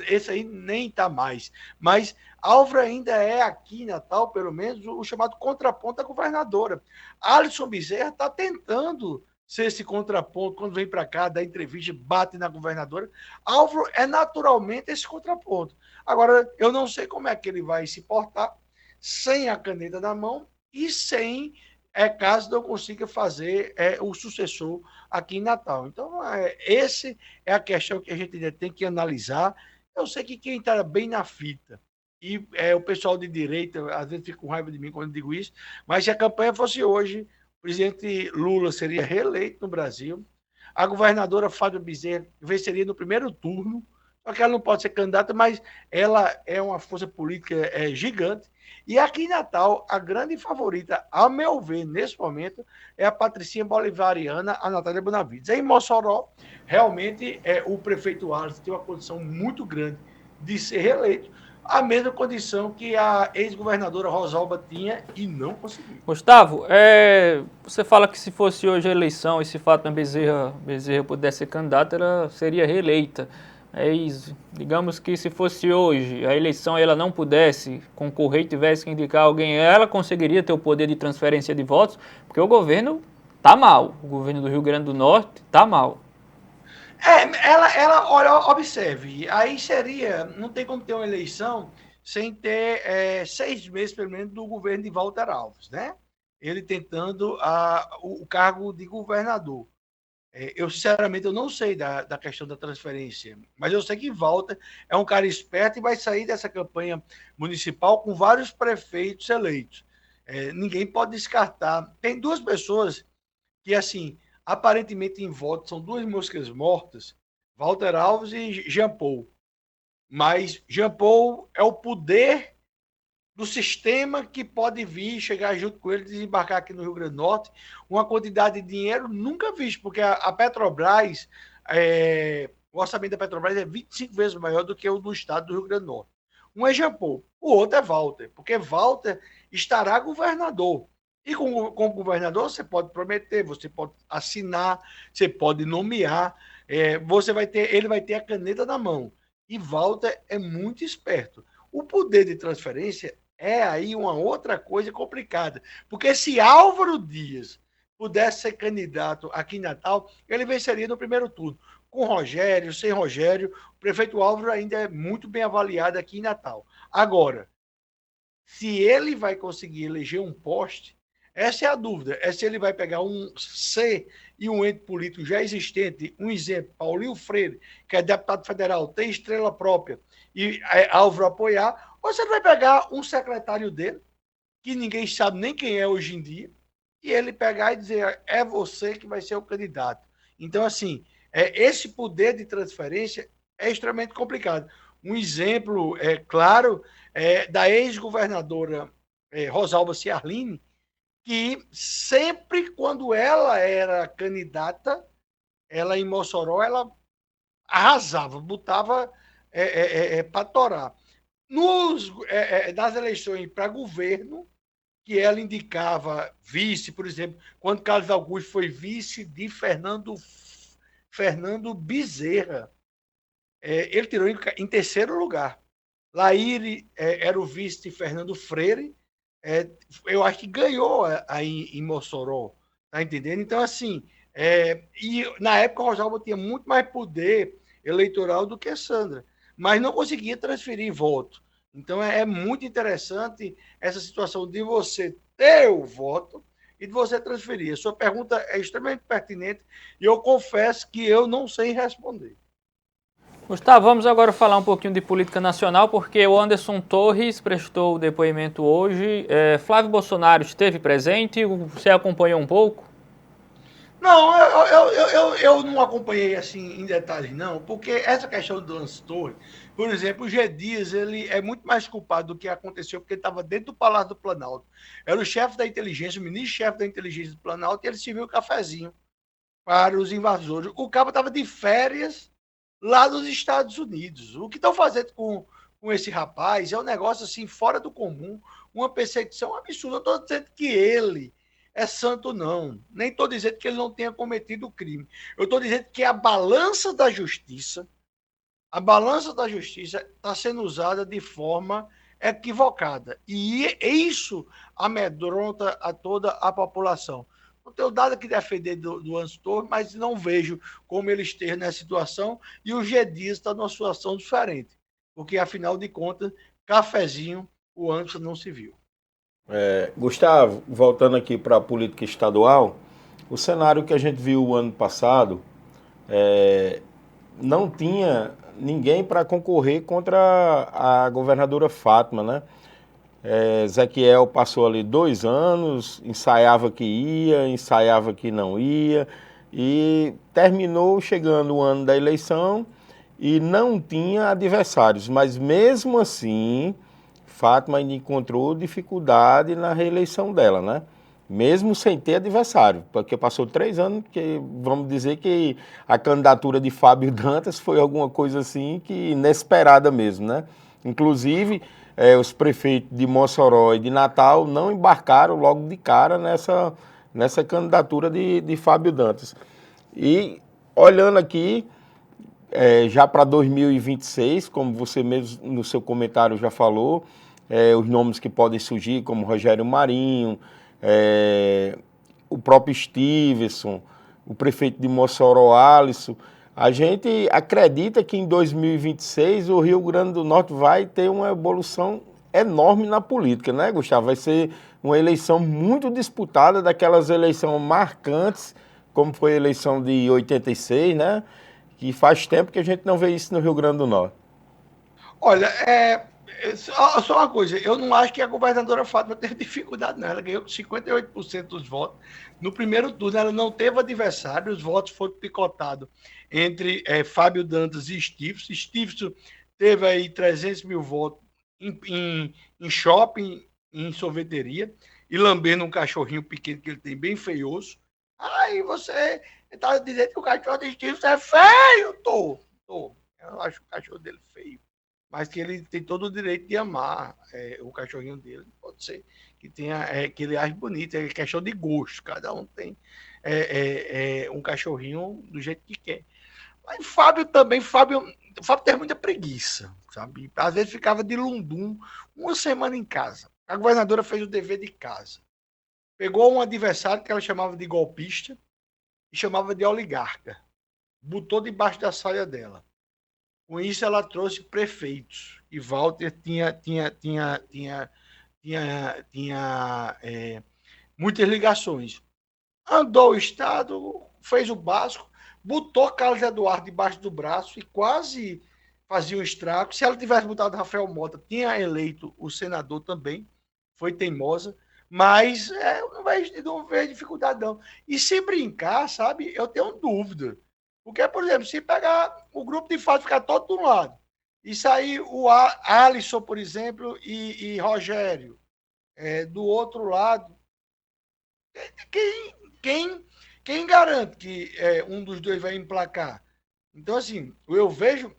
Esse aí nem está mais. Mas Álvaro ainda é aqui em Natal, pelo menos, o chamado contraponto da governadora. Alisson Bezerra está tentando ser esse contraponto, quando vem para cá, dá entrevista, bate na governadora. Álvaro é naturalmente esse contraponto. Agora, eu não sei como é que ele vai se portar sem a caneta na mão e sem, caso não consiga fazer o sucessor aqui em Natal. Então, essa é a questão que a gente ainda tem que analisar. Eu sei que quem está bem na fita, e o pessoal de direita, às vezes fica com raiva de mim quando eu digo isso, mas se a campanha fosse hoje, o presidente Lula seria reeleito no Brasil, a governadora Fátima Bezerra venceria no primeiro turno, só que ela não pode ser candidata, mas ela é uma força política gigante. E aqui em Natal, a grande favorita, a meu ver, nesse momento, é a Patricinha Bolivariana, a Natália Bonavides. Em Mossoró, realmente, o prefeito Alisson tem uma condição muito grande de ser reeleito, a mesma condição que a ex-governadora Rosalba tinha e não conseguiu. Gustavo, você fala que se fosse hoje a eleição e se Fátima Bezerra pudesse ser candidata, ela seria reeleita. Digamos que se fosse hoje a eleição e ela não pudesse concorrer e tivesse que indicar alguém, ela conseguiria ter o poder de transferência de votos, porque o governo está mal. O governo do Rio Grande do Norte está mal. Olha, observe, aí não tem como ter uma eleição sem ter 6 meses, pelo menos, do governo de Walter Alves, né? Ele tentando o cargo de governador. Eu, sinceramente, eu não sei da questão da transferência, mas eu sei que Walter é um cara esperto e vai sair dessa campanha municipal com vários prefeitos eleitos. Ninguém pode descartar. Tem 2 pessoas que, assim, aparentemente em voto, são 2 moscas mortas, Walter Alves e Jean Paul. Mas Jean Paul é o poder do sistema que pode vir, chegar junto com ele, desembarcar aqui no Rio Grande do Norte, uma quantidade de dinheiro nunca visto, porque a Petrobras, o orçamento da Petrobras é 25 vezes maior do que o do estado do Rio Grande do Norte. Um é Jean Paul, o outro é Walter, porque Walter estará governador. E como governador, você pode prometer, você pode assinar, você pode nomear, ele vai ter a caneta na mão. E Walter é muito esperto. O poder de transferência é aí uma outra coisa complicada. Porque se Álvaro Dias pudesse ser candidato aqui em Natal, ele venceria no primeiro turno. Com Rogério, sem Rogério, o prefeito Álvaro ainda é muito bem avaliado aqui em Natal. Agora, se ele vai conseguir eleger um poste, essa é a dúvida. É se ele vai pegar um C e um ente político já existente, um exemplo, Paulinho Freire, que é deputado federal, tem estrela própria, e Álvaro apoiar, ou você vai pegar um secretário dele, que ninguém sabe nem quem é hoje em dia, e ele pegar e dizer, é você que vai ser o candidato. Então, assim, esse poder de transferência é extremamente complicado. Um exemplo, claro, da ex-governadora Rosalba Ciarline, que sempre quando ela era candidata, ela em Mossoró, ela arrasava, botava para torar. Nas eleições para governo, que ela indicava vice, por exemplo, quando Carlos Augusto foi vice de Fernando Bezerra, ele tirou em terceiro lugar. Laíre era o vice de Fernando Freire, eu acho que ganhou aí em Mossoró, tá entendendo? Então, assim, e na época o Rosalba tinha muito mais poder eleitoral do que a Sandra, mas não conseguia transferir voto. Então, é muito interessante essa situação de você ter o voto e de você transferir. A sua pergunta é extremamente pertinente e eu confesso que eu não sei responder. Gustavo, vamos agora falar um pouquinho de política nacional, porque o Anderson Torres prestou o depoimento hoje. Flávio Bolsonaro esteve presente, você acompanhou um pouco? Não, eu não acompanhei assim em detalhes, não, porque essa questão do Anderson Torres, por exemplo, o G. Dias, ele é muito mais culpado do que aconteceu, porque ele estava dentro do Palácio do Planalto. Era o chefe da inteligência, o ministro-chefe da inteligência do Planalto, e ele serviu o cafezinho para os invasores. O cabo estava de férias lá nos Estados Unidos. O que estão fazendo com esse rapaz é um negócio assim fora do comum, uma perseguição absurda. Eu estou dizendo que ele é santo, não. Nem estou dizendo que ele não tenha cometido o crime. Eu estou dizendo que a balança da justiça está sendo usada de forma equivocada. E isso amedronta a toda a população. Não tenho nada que defender do Anderson Torres, mas não vejo como ele esteja nessa situação e o G. Dias está numa situação diferente. Porque, afinal de contas, cafezinho, o Anderson não se viu. Gustavo, voltando aqui para a política estadual, o cenário que a gente viu o ano passado não tinha ninguém para concorrer contra a governadora Fátima, né? Ezequiel passou ali 2 anos, ensaiava que ia, ensaiava que não ia, e terminou chegando o ano da eleição e não tinha adversários, mas mesmo assim Fátima ainda encontrou dificuldade na reeleição dela, né? Mesmo sem ter adversário, porque passou 3 anos, que vamos dizer que a candidatura de Fábio Dantas foi alguma coisa assim que inesperada mesmo, né? Inclusive, os prefeitos de Mossoró e de Natal não embarcaram logo de cara nessa candidatura de Fábio Dantas. E olhando aqui, já para 2026, como você mesmo no seu comentário já falou, os nomes que podem surgir, como Rogério Marinho, o próprio Stevenson, o prefeito de Mossoró, Alisson. A gente acredita que em 2026 o Rio Grande do Norte vai ter uma evolução enorme na política, né, Gustavo? Vai ser uma eleição muito disputada, daquelas eleições marcantes, como foi a eleição de 86, né? Que faz tempo que a gente não vê isso no Rio Grande do Norte. Olha, só uma coisa, eu não acho que a governadora Fátima teve dificuldade, não. Ela ganhou 58% dos votos. No primeiro turno, ela não teve adversário, os votos foram picotados entre Fábio Dantas e Stevenson. Stevenson teve aí 300 mil votos em shopping, em sorveteria, e lambendo um cachorrinho pequeno que ele tem, bem feioso. Aí você está dizendo que o cachorro de Stevenson é feio? Tô. Eu acho o cachorro dele feio, mas que ele tem todo o direito de amar o cachorrinho dele. Pode ser que tenha que ele ache bonito, é questão de gosto, cada um tem um cachorrinho do jeito que quer. Mas Fábio tem muita preguiça, sabe? Às vezes ficava de lundum uma semana em casa. A governadora fez o dever de casa. Pegou um adversário que ela chamava de golpista e chamava de oligarca. Botou debaixo da saia dela. Com isso, ela trouxe prefeitos. E Walter tinha muitas ligações. Andou o Estado, fez o básico, botou Carlos Eduardo debaixo do braço e quase fazia um estrago. Se ela tivesse botado Rafael Mota, tinha eleito o senador também. Foi teimosa. Mas não vejo dificuldade, não. E se brincar, sabe, eu tenho dúvida. Porque, por exemplo, se pegar o grupo de fato ficar todo de um lado, e sair o Alisson, por exemplo, e Rogério do outro lado, Quem garante que um dos dois vai emplacar? Então, assim, eu vejo,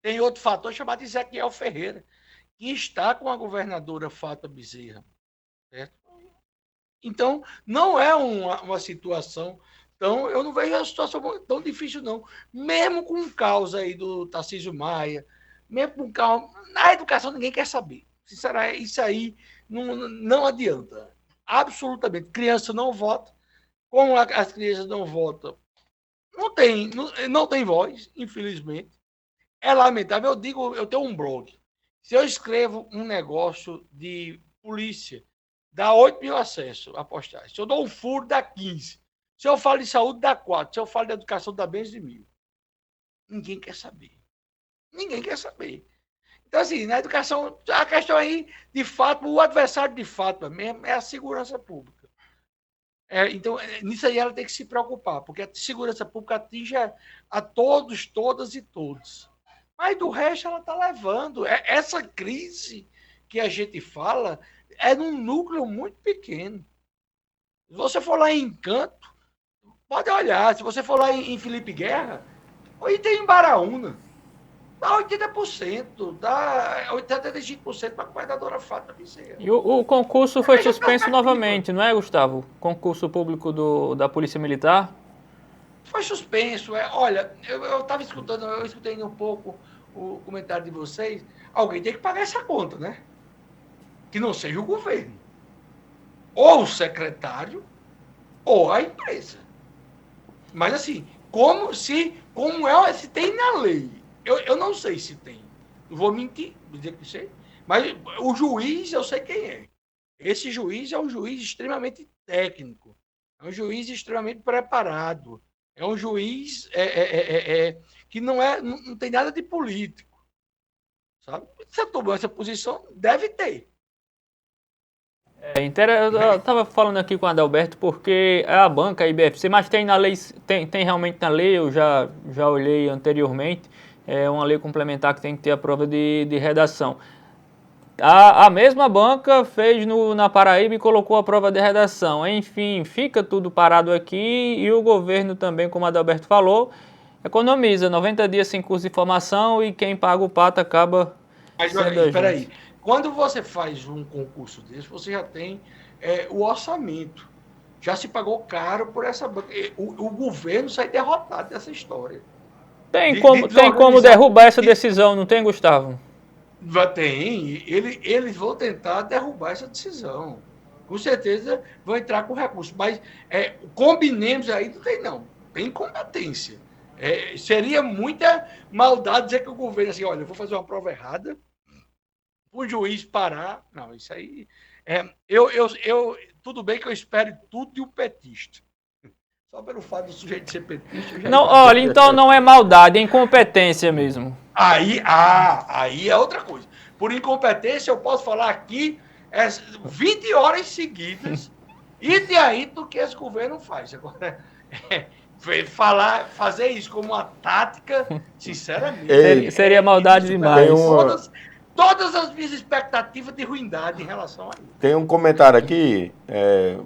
tem outro fator chamado Ezequiel Ferreira, que está com a governadora Fátima Bezerra. Certo? Então, não é uma situação. Então, eu não vejo a situação tão difícil, não. Mesmo com o caos aí do Tarcísio Maia, mesmo com o caos. Na educação, ninguém quer saber. Sinceramente, isso aí não adianta. Absolutamente. Criança não vota. Como as crianças não votam, não tem voz, infelizmente. É lamentável. Eu tenho um blog. Se eu escrevo um negócio de polícia, dá 8 mil acessos a postagem. Se eu dou um furo, dá 15. Se eu falo de saúde, dá 4. Se eu falo de educação, dá bem de 1.000. Ninguém quer saber. Ninguém quer saber. Então, assim, na educação, a questão aí, de fato, o adversário de fato mesmo é a segurança pública. Então, nisso aí ela tem que se preocupar, porque a segurança pública atinge a todos, todas e todos. Mas do resto ela está levando. Essa crise que a gente fala é num núcleo muito pequeno. Se você for lá em Encanto, pode olhar. Se você for lá em Felipe Guerra, aí tem em Baraúna. Dá 80%, dá 85% para a governadora Fátima Bezerra. E o concurso foi suspenso novamente, não é, Gustavo? Concurso público da Polícia Militar? Foi suspenso. Olha, eu estava escutando, eu escutei um pouco o comentário de vocês. Alguém tem que pagar essa conta, né? Que não seja o governo. Ou o secretário, ou a empresa. Mas assim, se tem na lei. Eu não sei se tem. Não vou mentir, vou dizer que sei. Mas o juiz, eu sei quem é. Esse juiz é um juiz extremamente técnico. É um juiz extremamente preparado. É um juiz que não tem nada de político. Sabe? Se eu tomar essa posição, deve ter. Eu estava falando aqui com o Adalberto porque é a banca, a IBFC, mas tem na lei, tem realmente na lei, eu já olhei anteriormente, é uma lei complementar que tem que ter a prova de redação. A mesma banca fez na Paraíba e colocou a prova de redação. Enfim, fica tudo parado aqui e o governo também, como o Adalberto falou, economiza 90 dias sem curso de formação e quem paga o pato acaba sendo a espera gente. aí. Quando você faz um concurso desse, você já tem o orçamento. Já se pagou caro por essa banca. O governo sai derrotado dessa história. Tem como derrubar essa decisão, não tem, Gustavo? Tem. Eles vão tentar derrubar essa decisão. Com certeza vão entrar com recurso. Mas combinemos aí, não. Tem competência. Seria muita maldade dizer que o governo, assim, olha, eu vou fazer uma prova errada, o juiz parar. Não, isso aí. Tudo bem que eu espere tudo de um petista. Só pelo fato do sujeito ser petista. Não, olha, então não é maldade, é incompetência mesmo. Aí é outra coisa. Por incompetência, eu posso falar aqui 20 horas seguidas e de aí do que esse governo faz. Agora, fazer isso como uma tática, sinceramente. Seria maldade demais. Todas as minhas expectativas de ruindade em relação a isso. Tem um comentário aqui,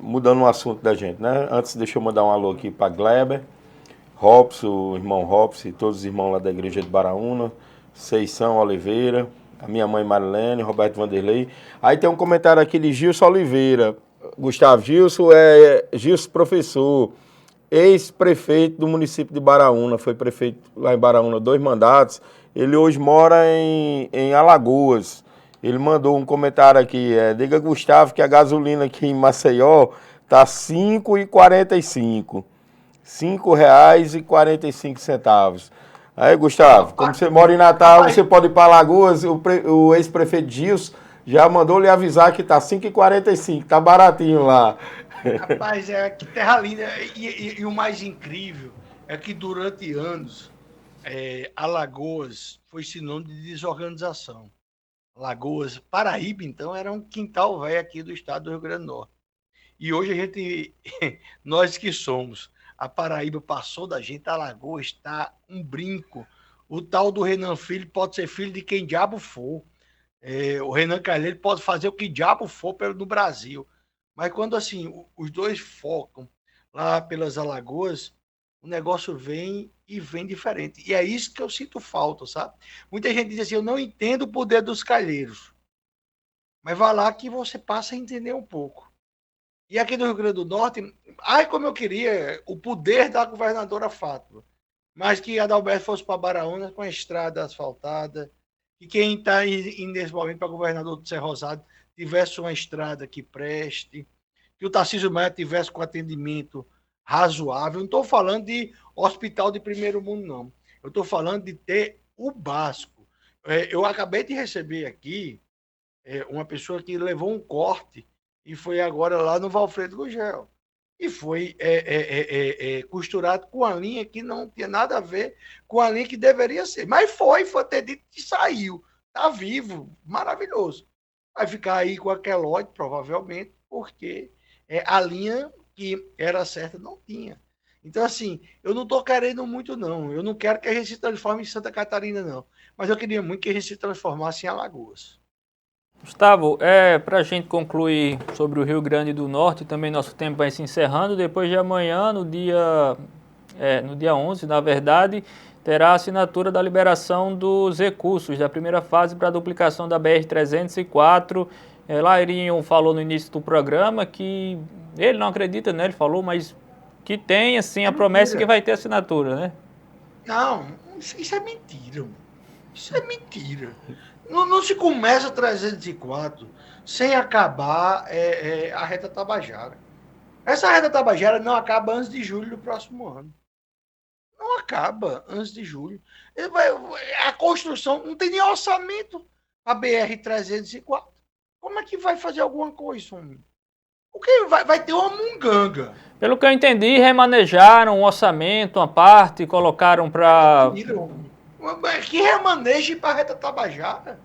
mudando o assunto da gente, né? Antes, deixa eu mandar um alô aqui para Gleber, Robson, o irmão Robson e todos os irmãos lá da igreja de Baraúna, Seição Oliveira, a minha mãe Marilene, Roberto Vanderlei. Aí tem um comentário aqui de Gilson Oliveira. Gustavo, Gilson Gilson professor, ex-prefeito do município de Baraúna, foi prefeito lá em Baraúna 2 mandatos. Ele hoje mora em Alagoas. Ele mandou um comentário aqui, diga Gustavo que a gasolina aqui em Maceió está R$ 5,45. R$ 5,45. Aí, Gustavo, como você mora em Natal, você pode ir para Alagoas, o ex-prefeito Gilson já mandou lhe avisar que está R$ 5,45, está baratinho lá. Rapaz, que terra linda. E o mais incrível é que durante anos, Alagoas foi sinônimo de desorganização. Alagoas, Paraíba, então, era um quintal velho aqui do estado do Rio Grande do Norte. E hoje nós que somos, a Paraíba passou da gente, a Alagoas está um brinco. O tal do Renan Filho pode ser filho de quem diabo for. O Renan Calheiros pode fazer o que diabo for no Brasil. Mas quando assim os dois focam lá pelas Alagoas, o negócio vem e vem diferente. E é isso que eu sinto falta, sabe? Muita gente diz assim, eu não entendo o poder dos calheiros. Mas vai lá que você passa a entender um pouco. E aqui no Rio Grande do Norte, ai como eu queria o poder da governadora Fátima. Mas que Adalberto fosse para Baraúna com a estrada asfaltada, e quem está indo nesse momento para governador do Serra Rosado tivesse uma estrada que preste, que o Tarcísio Maia tivesse com atendimento razoável. Não estou falando de hospital de primeiro mundo, não. Eu estou falando de ter o básico. Eu acabei de receber aqui uma pessoa que levou um corte e foi agora lá no Valfredo Gugel. E foi costurado com a linha que não tinha nada a ver com a linha que deveria ser. Mas foi ter dito que saiu. Está vivo, maravilhoso. Vai ficar aí com a queloide, provavelmente, porque a linha que era certa não tinha. Então, assim, eu não estou querendo muito, não. Eu não quero que a gente se transforme em Santa Catarina, não. Mas eu queria muito que a gente se transformasse em Alagoas. Gustavo, para a gente concluir sobre o Rio Grande do Norte, também nosso tempo vai se encerrando. Depois de amanhã, no dia 11, na verdade, terá a assinatura da liberação dos recursos da primeira fase para a duplicação da BR-304. Lairinho falou no início do programa que ele não acredita, né? Ele falou, mas que tem, assim, a promessa que vai ter assinatura, né? Não, isso é mentira. Isso é mentira. Não se começa 304 sem acabar a reta Tabajara. Essa reta Tabajara não acaba antes de julho do próximo ano. Não acaba antes de julho. A construção não tem nem orçamento para a BR-304. Como é que vai fazer alguma coisa, homem? Porque vai ter uma munganga. Pelo que eu entendi, remanejaram o orçamento, uma parte, colocaram para... Que remaneje para a reta Tabajara.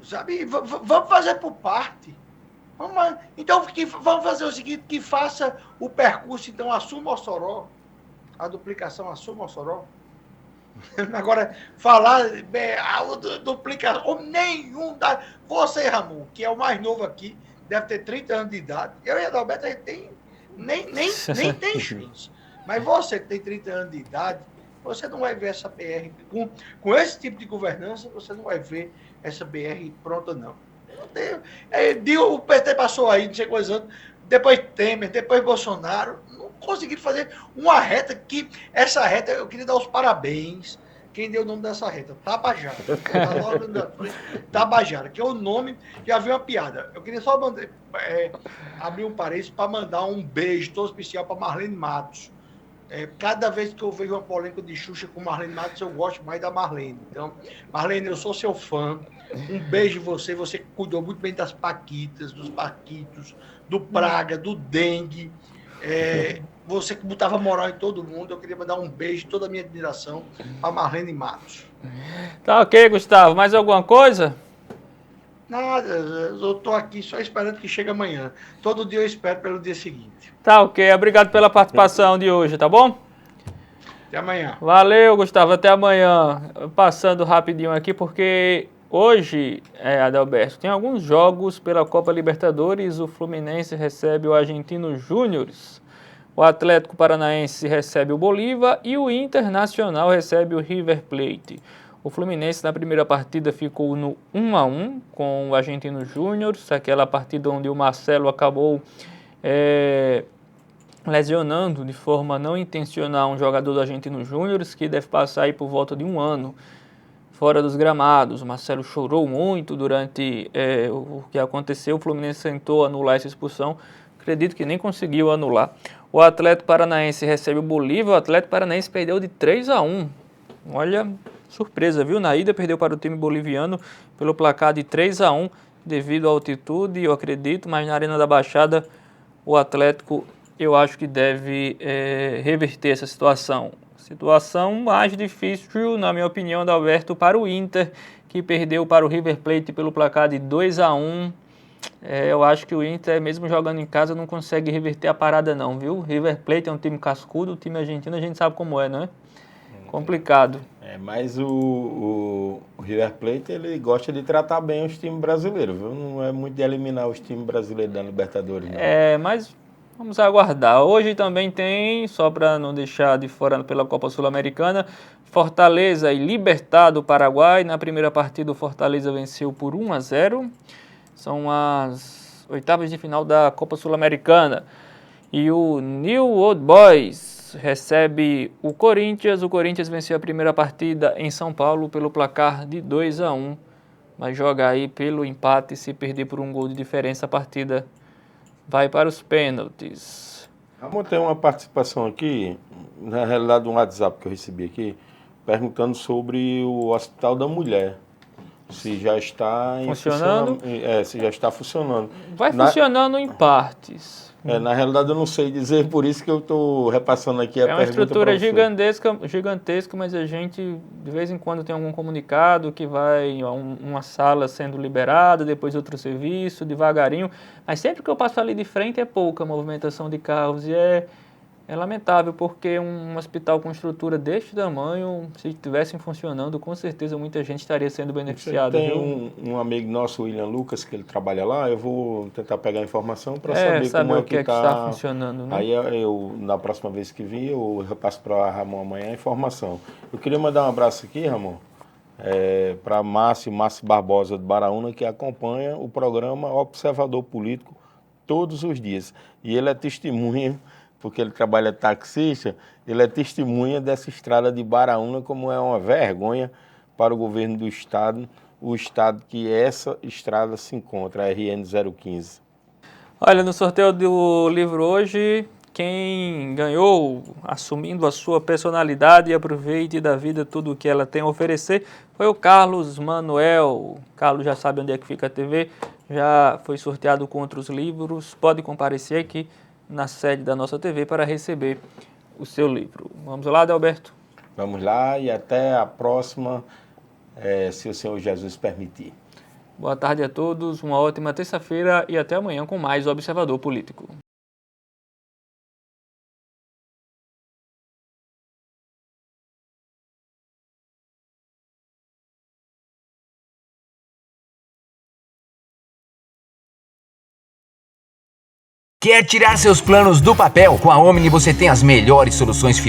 Sabe? Vamos fazer por parte. Então, vamos fazer o seguinte, que faça o percurso, então, Açu-Mossoró, a duplicação Açu-Mossoró. Agora, falar duplicação, nenhum da... Você, Ramon, que é o mais novo aqui, deve ter 30 anos de idade. Eu e a Adalberto, a gente tem, nem tem chance. Mas você que tem 30 anos de idade, você não vai ver essa BR, com esse tipo de governança, você não vai ver essa BR pronta, não. O PT passou aí, não sei quantos anos, depois Temer, depois Bolsonaro, não conseguiram fazer uma reta que, essa reta, eu queria dar os parabéns. Quem deu o nome dessa reta? Tabajara. Tabajara, que é o nome, já veio uma piada. Eu queria só abrir um parênteses para mandar um beijo todo especial para Marlene Matos. Cada vez que eu vejo uma polêmica de Xuxa com Marlene Matos, eu gosto mais da Marlene. Então, Marlene, eu sou seu fã. Um beijo em você. Você cuidou muito bem das Paquitas, dos Paquitos, do Praga, do Dengue. Você que botava moral em todo mundo. Eu queria mandar um beijo, toda a minha admiração para Marlene Matos. Tá ok, Gustavo. Mais alguma coisa? Nada, eu estou aqui só esperando que chegue amanhã. Todo dia eu espero pelo dia seguinte. Tá ok, obrigado pela participação de hoje, tá bom? Até amanhã. Valeu, Gustavo, até amanhã. Passando rapidinho aqui, porque hoje, Adalberto, tem alguns jogos pela Copa Libertadores. O Fluminense recebe o Argentino Júnior, o Atlético Paranaense recebe o Bolívar e o Internacional recebe o River Plate. O Fluminense na primeira partida ficou no 1-1 com o Argentino Júnior, aquela partida onde o Marcelo acabou lesionando de forma não intencional um jogador do Argentino Júnior, que deve passar aí por volta de 1 ano fora dos gramados. O Marcelo chorou muito durante o que aconteceu. O Fluminense tentou anular essa expulsão, acredito que nem conseguiu anular. O Atlético Paranaense recebe o Bolívar, o Atlético Paranaense perdeu de 3-1. Olha, surpresa, viu? Na ida perdeu para o time boliviano pelo placar de 3-1 devido à altitude, eu acredito, mas na Arena da Baixada o Atlético, eu acho que deve reverter essa situação. Situação mais difícil, na minha opinião, Adalberto, para o Inter, que perdeu para o River Plate pelo placar de 2-1. Eu acho que o Inter, mesmo jogando em casa, não consegue reverter a parada não, viu? River Plate é um time cascudo, o time argentino a gente sabe como é, não é? Complicado. Mas o River Plate, ele gosta de tratar bem os times brasileiros, viu? Não é muito de eliminar os times brasileiros da Libertadores, não. Mas vamos aguardar. Hoje também tem, só para não deixar de fora pela Copa Sul-Americana, Fortaleza e Libertad do Paraguai. Na primeira partida o Fortaleza venceu por 1-0. São as oitavas de final da Copa Sul-Americana. E o New Old Boys recebe o Corinthians. O Corinthians venceu a primeira partida em São Paulo pelo placar de 2-1. Mas joga aí pelo empate. Se perder por um gol de diferença, a partida vai para os pênaltis. Vamos ter uma participação aqui, na realidade um WhatsApp que eu recebi aqui, perguntando sobre o Hospital da Mulher. Se já está funcionando? Se já está funcionando. Vai funcionando em partes. Na realidade eu não sei dizer, por isso que eu estou repassando aqui a pergunta. É uma estrutura gigantesca, mas a gente de vez em quando tem algum comunicado que vai uma sala sendo liberada, depois outro serviço, devagarinho. Mas sempre que eu passo ali de frente é pouca movimentação de carros e é lamentável, porque um hospital com estrutura deste tamanho, se estivessem funcionando, com certeza muita gente estaria sendo beneficiada. Tem um amigo nosso, William Lucas, que ele trabalha lá, eu vou tentar pegar a informação para saber como é que está funcionando. Né? Aí eu, na próxima vez que vir, eu repasso para Ramon amanhã a informação. Eu queria mandar um abraço aqui, Ramon, para Márcio Barbosa de Baraúna, que acompanha o programa Observador Político todos os dias. E ele é testemunha, porque ele trabalha taxista, ele é testemunha dessa estrada de Baraúna, como é uma vergonha para o governo do estado, o estado que essa estrada se encontra, a RN 015. Olha, no sorteio do livro hoje, quem ganhou, assumindo a sua personalidade e aproveite da vida tudo o que ela tem a oferecer, foi o Carlos Manuel. O Carlos já sabe onde é que fica a TV, já foi sorteado com outros livros, pode comparecer aqui na sede da nossa TV para receber o seu livro. Vamos lá, Adalberto? Vamos lá e até a próxima, se o Senhor Jesus permitir. Boa tarde a todos, uma ótima terça-feira e até amanhã com mais Observador Político. Quer tirar seus planos do papel? Com a Omni você tem as melhores soluções financeiras